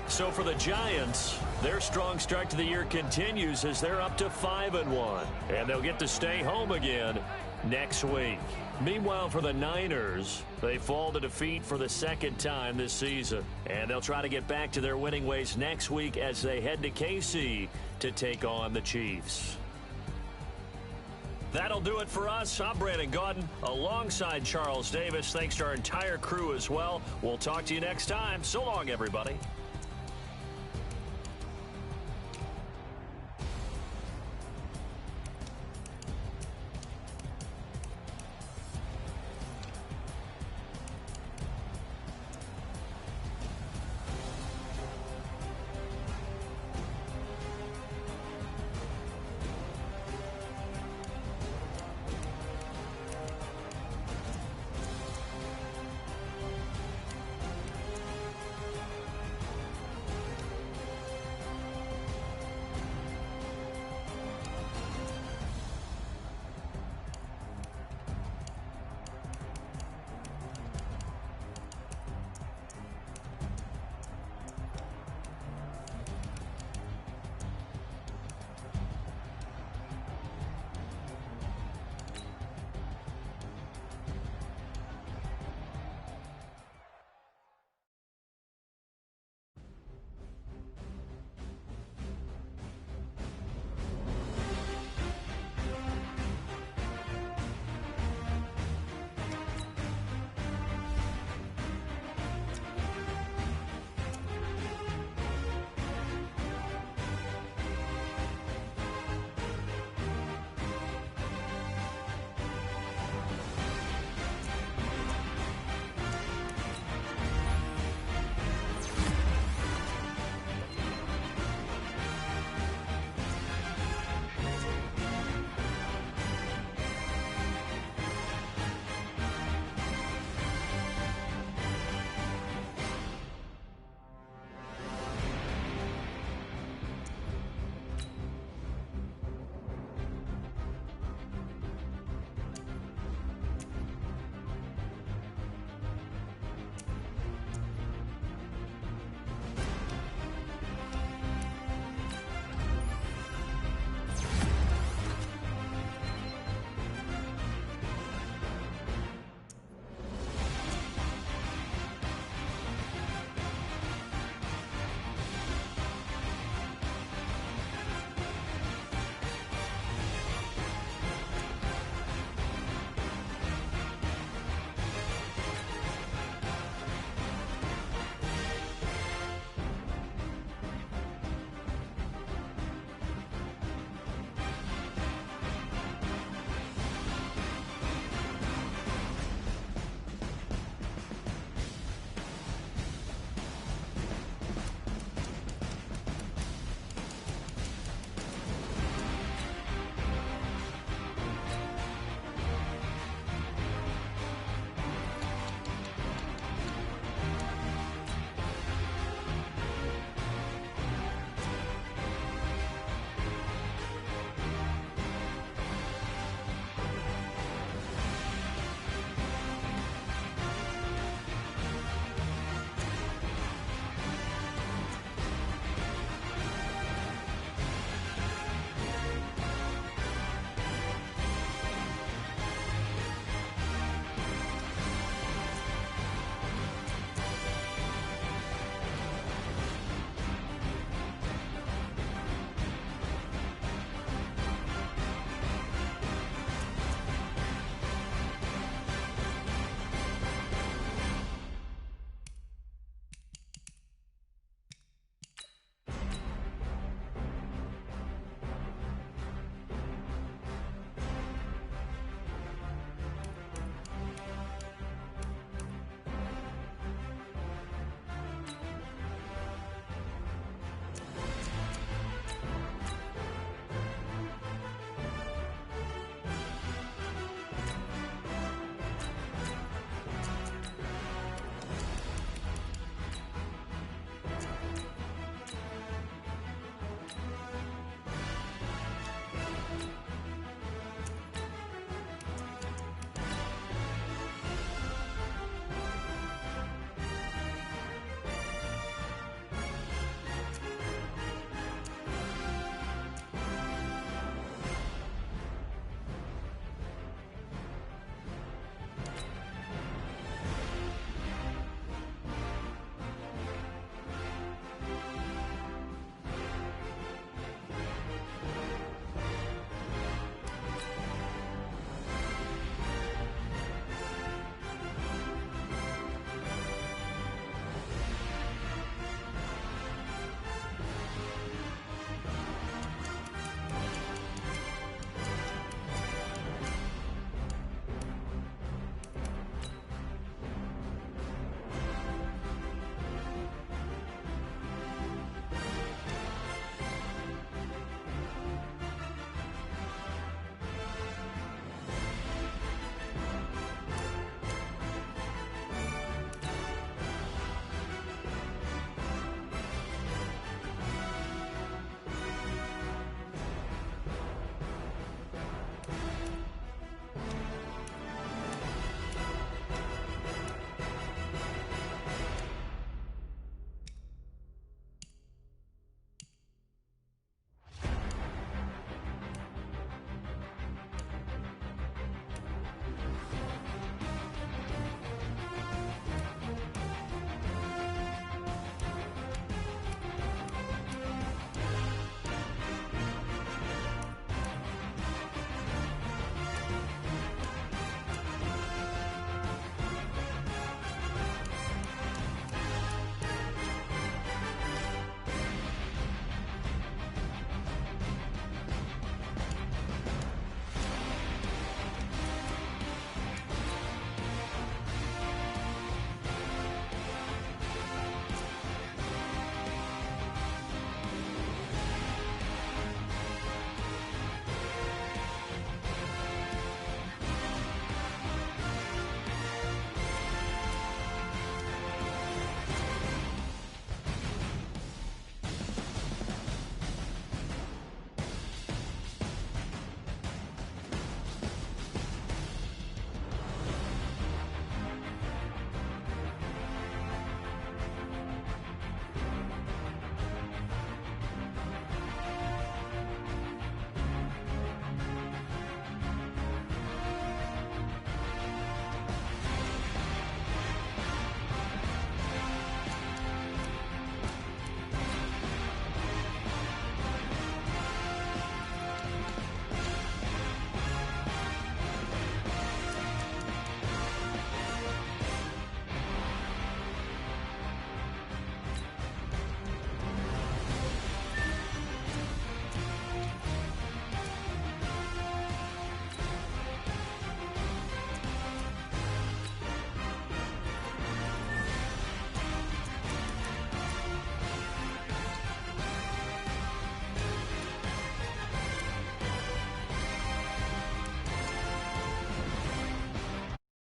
So for the Giants, their strong start to the year continues as they're up to 5-1. And they'll get to stay home again next week. Meanwhile, for the Niners, they fall to defeat for the 2nd time this season. And they'll try to get back to their winning ways next week as they head to KC to take on the Chiefs. That'll do it for us. I'm Brandon Gaudin alongside Charles Davis. Thanks to our entire crew as well. We'll talk to you next time. So long, everybody.